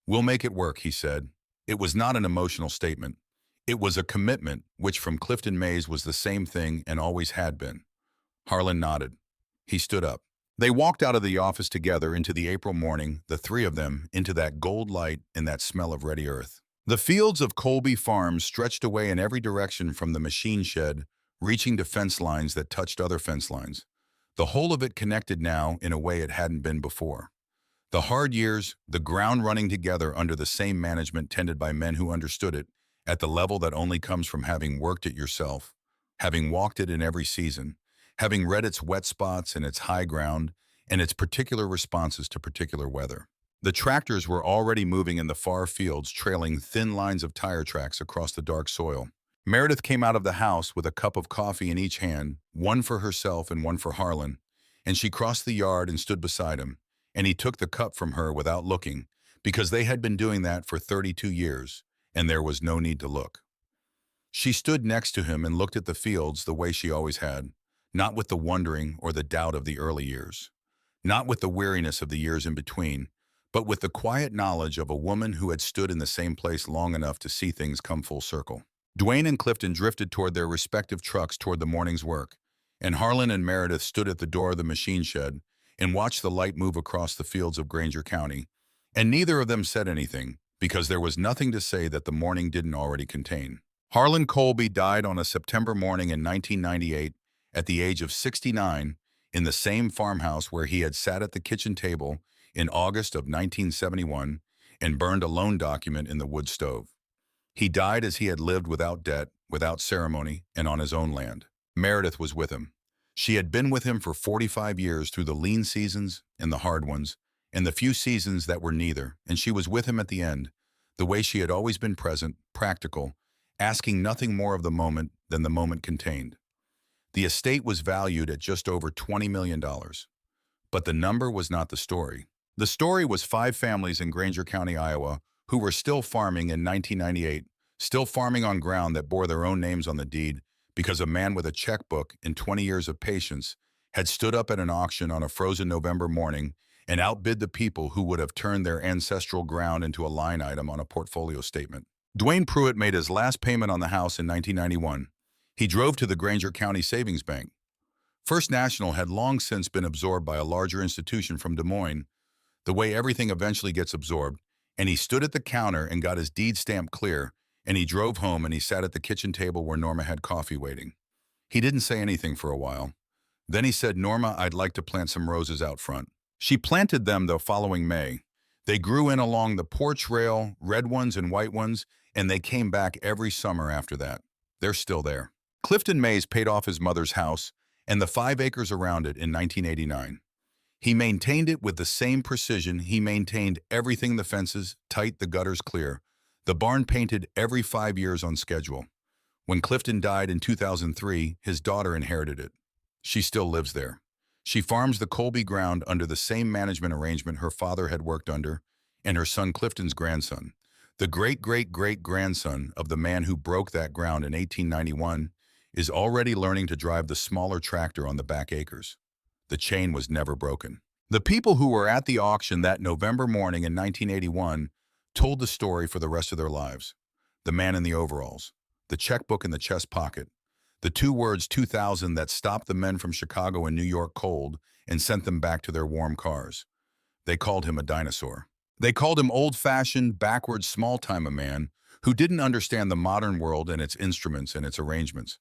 "We'll make it work," he said. It was not an emotional statement. It was a commitment, which from Clifton Mays was the same thing and always had been. Harlan nodded. He stood up. They walked out of the office together into the April morning, the three of them, into that gold light and that smell of ready earth. The fields of Colby Farms stretched away in every direction from the machine shed, reaching to fence lines that touched other fence lines. The whole of it connected now in a way it hadn't been before. The hard years, the ground running together under the same management tended by men who understood it, at the level that only comes from having worked it yourself, having walked it in every season, having read its wet spots and its high ground, and its particular responses to particular weather. The tractors were already moving in the far fields, trailing thin lines of tire tracks across the dark soil. Meredith came out of the house with a cup of coffee in each hand, one for herself and one for Harlan, and she crossed the yard and stood beside him, and he took the cup from her without looking, because they had been doing that for 32 years, and there was no need to look. She stood next to him and looked at the fields the way she always had, not with the wondering or the doubt of the early years, not with the weariness of the years in between, but with the quiet knowledge of a woman who had stood in the same place long enough to see things come full circle. Dwayne and Clifton drifted toward their respective trucks toward the morning's work, and Harlan and Meredith stood at the door of the machine shed and watched the light move across the fields of Granger County, and neither of them said anything, because there was nothing to say that the morning didn't already contain. Harlan Colby died on a September morning in 1998 at the age of 69 in the same farmhouse where he had sat at the kitchen table in August of 1971 and burned a loan document in the wood stove. He died as he had lived, without debt, without ceremony, and on his own land. Meredith was with him. She had been with him for 45 years through the lean seasons and the hard ones, and the few seasons that were neither, and she was with him at the end, the way she had always been present, practical, asking nothing more of the moment than the moment contained. The estate was valued at just over $20 million. But the number was not the story. The story was 5 families in Granger County, Iowa, who were still farming in 1998, still farming on ground that bore their own names on the deed because a man with a checkbook and 20 years of patience had stood up at an auction on a frozen November morning and outbid the people who would have turned their ancestral ground into a line item on a portfolio statement. Dwayne Pruitt made his last payment on the house in 1991. He drove to the Granger County Savings Bank. First National had long since been absorbed by a larger institution from Des Moines, the way everything eventually gets absorbed, and he stood at the counter and got his deed stamp clear, and he drove home and he sat at the kitchen table where Norma had coffee waiting. He didn't say anything for a while. Then he said, "Norma, I'd like to plant some roses out front." She planted them the following May. They grew in along the porch rail, red ones and white ones, and they came back every summer after that. They're still there. Clifton Mays paid off his mother's house and the 5 acres around it in 1989. He maintained it with the same precision he maintained everything: the fences tight, the gutters clear, the barn painted every 5 years on schedule. When Clifton died in 2003, his daughter inherited it. She still lives there. She farms the Colby ground under the same management arrangement her father had worked under, and her son Clifton's grandson, the great-great-great-grandson of the man who broke that ground in 1891, is already learning to drive the smaller tractor on the back acres. The chain was never broken. The people who were at the auction that November morning in 1981 told the story for the rest of their lives. The man in the overalls, the checkbook in the chest pocket, the 2 words 2000 that stopped the men from Chicago and New York cold and sent them back to their warm cars. They called him a dinosaur. They called him old-fashioned, backwards, small-time a man who didn't understand the modern world and its instruments and its arrangements.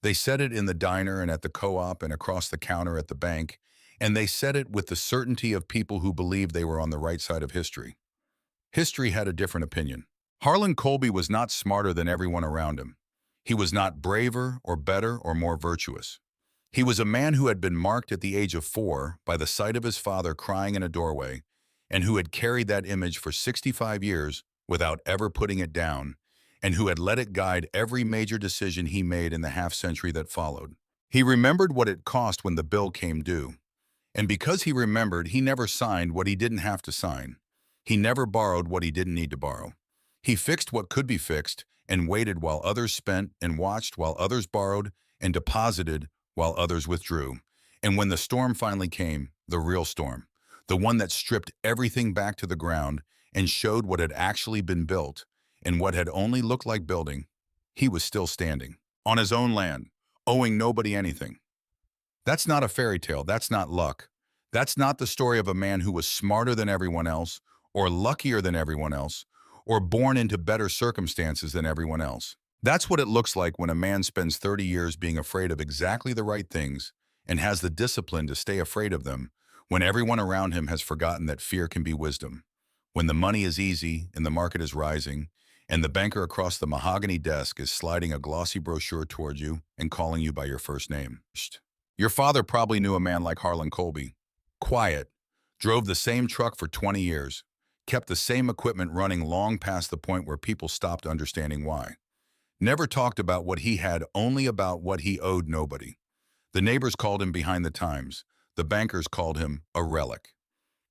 They said it in the diner and at the co-op and across the counter at the bank, and they said it with the certainty of people who believed they were on the right side of history. History had a different opinion. Harlan Colby was not smarter than everyone around him. He was not braver or better or more virtuous. He was a man who had been marked at the age of 4 by the sight of his father crying in a doorway, and who had carried that image for 65 years without ever putting it down, and who had let it guide every major decision he made in the half-century that followed. He remembered what it cost when the bill came due. And because he remembered, he never signed what he didn't have to sign. He never borrowed what he didn't need to borrow. He fixed what could be fixed and waited while others spent and watched while others borrowed and deposited while others withdrew. And when the storm finally came, the real storm, the one that stripped everything back to the ground and showed what had actually been built and what had only looked like building, he was still standing on his own land, owing nobody anything. That's not a fairy tale. That's not luck. That's not the story of a man who was smarter than everyone else, or luckier than everyone else, or born into better circumstances than everyone else. That's what it looks like when a man spends 30 years being afraid of exactly the right things and has the discipline to stay afraid of them when everyone around him has forgotten that fear can be wisdom. When the money is easy and the market is rising, and the banker across the mahogany desk is sliding a glossy brochure toward you and calling you by your first name. Your father probably knew a man like Harlan Colby. Quiet, drove the same truck for 20 years, kept the same equipment running long past the point where people stopped understanding why. Never talked about what he had, only about what he owed nobody. The neighbors called him behind the times. The bankers called him a relic.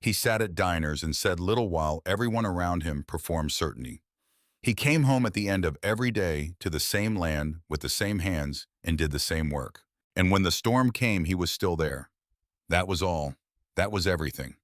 He sat at diners and said little while everyone around him performed certainty. He came home at the end of every day to the same land with the same hands and did the same work. And when the storm came, he was still there. That was all. That was everything.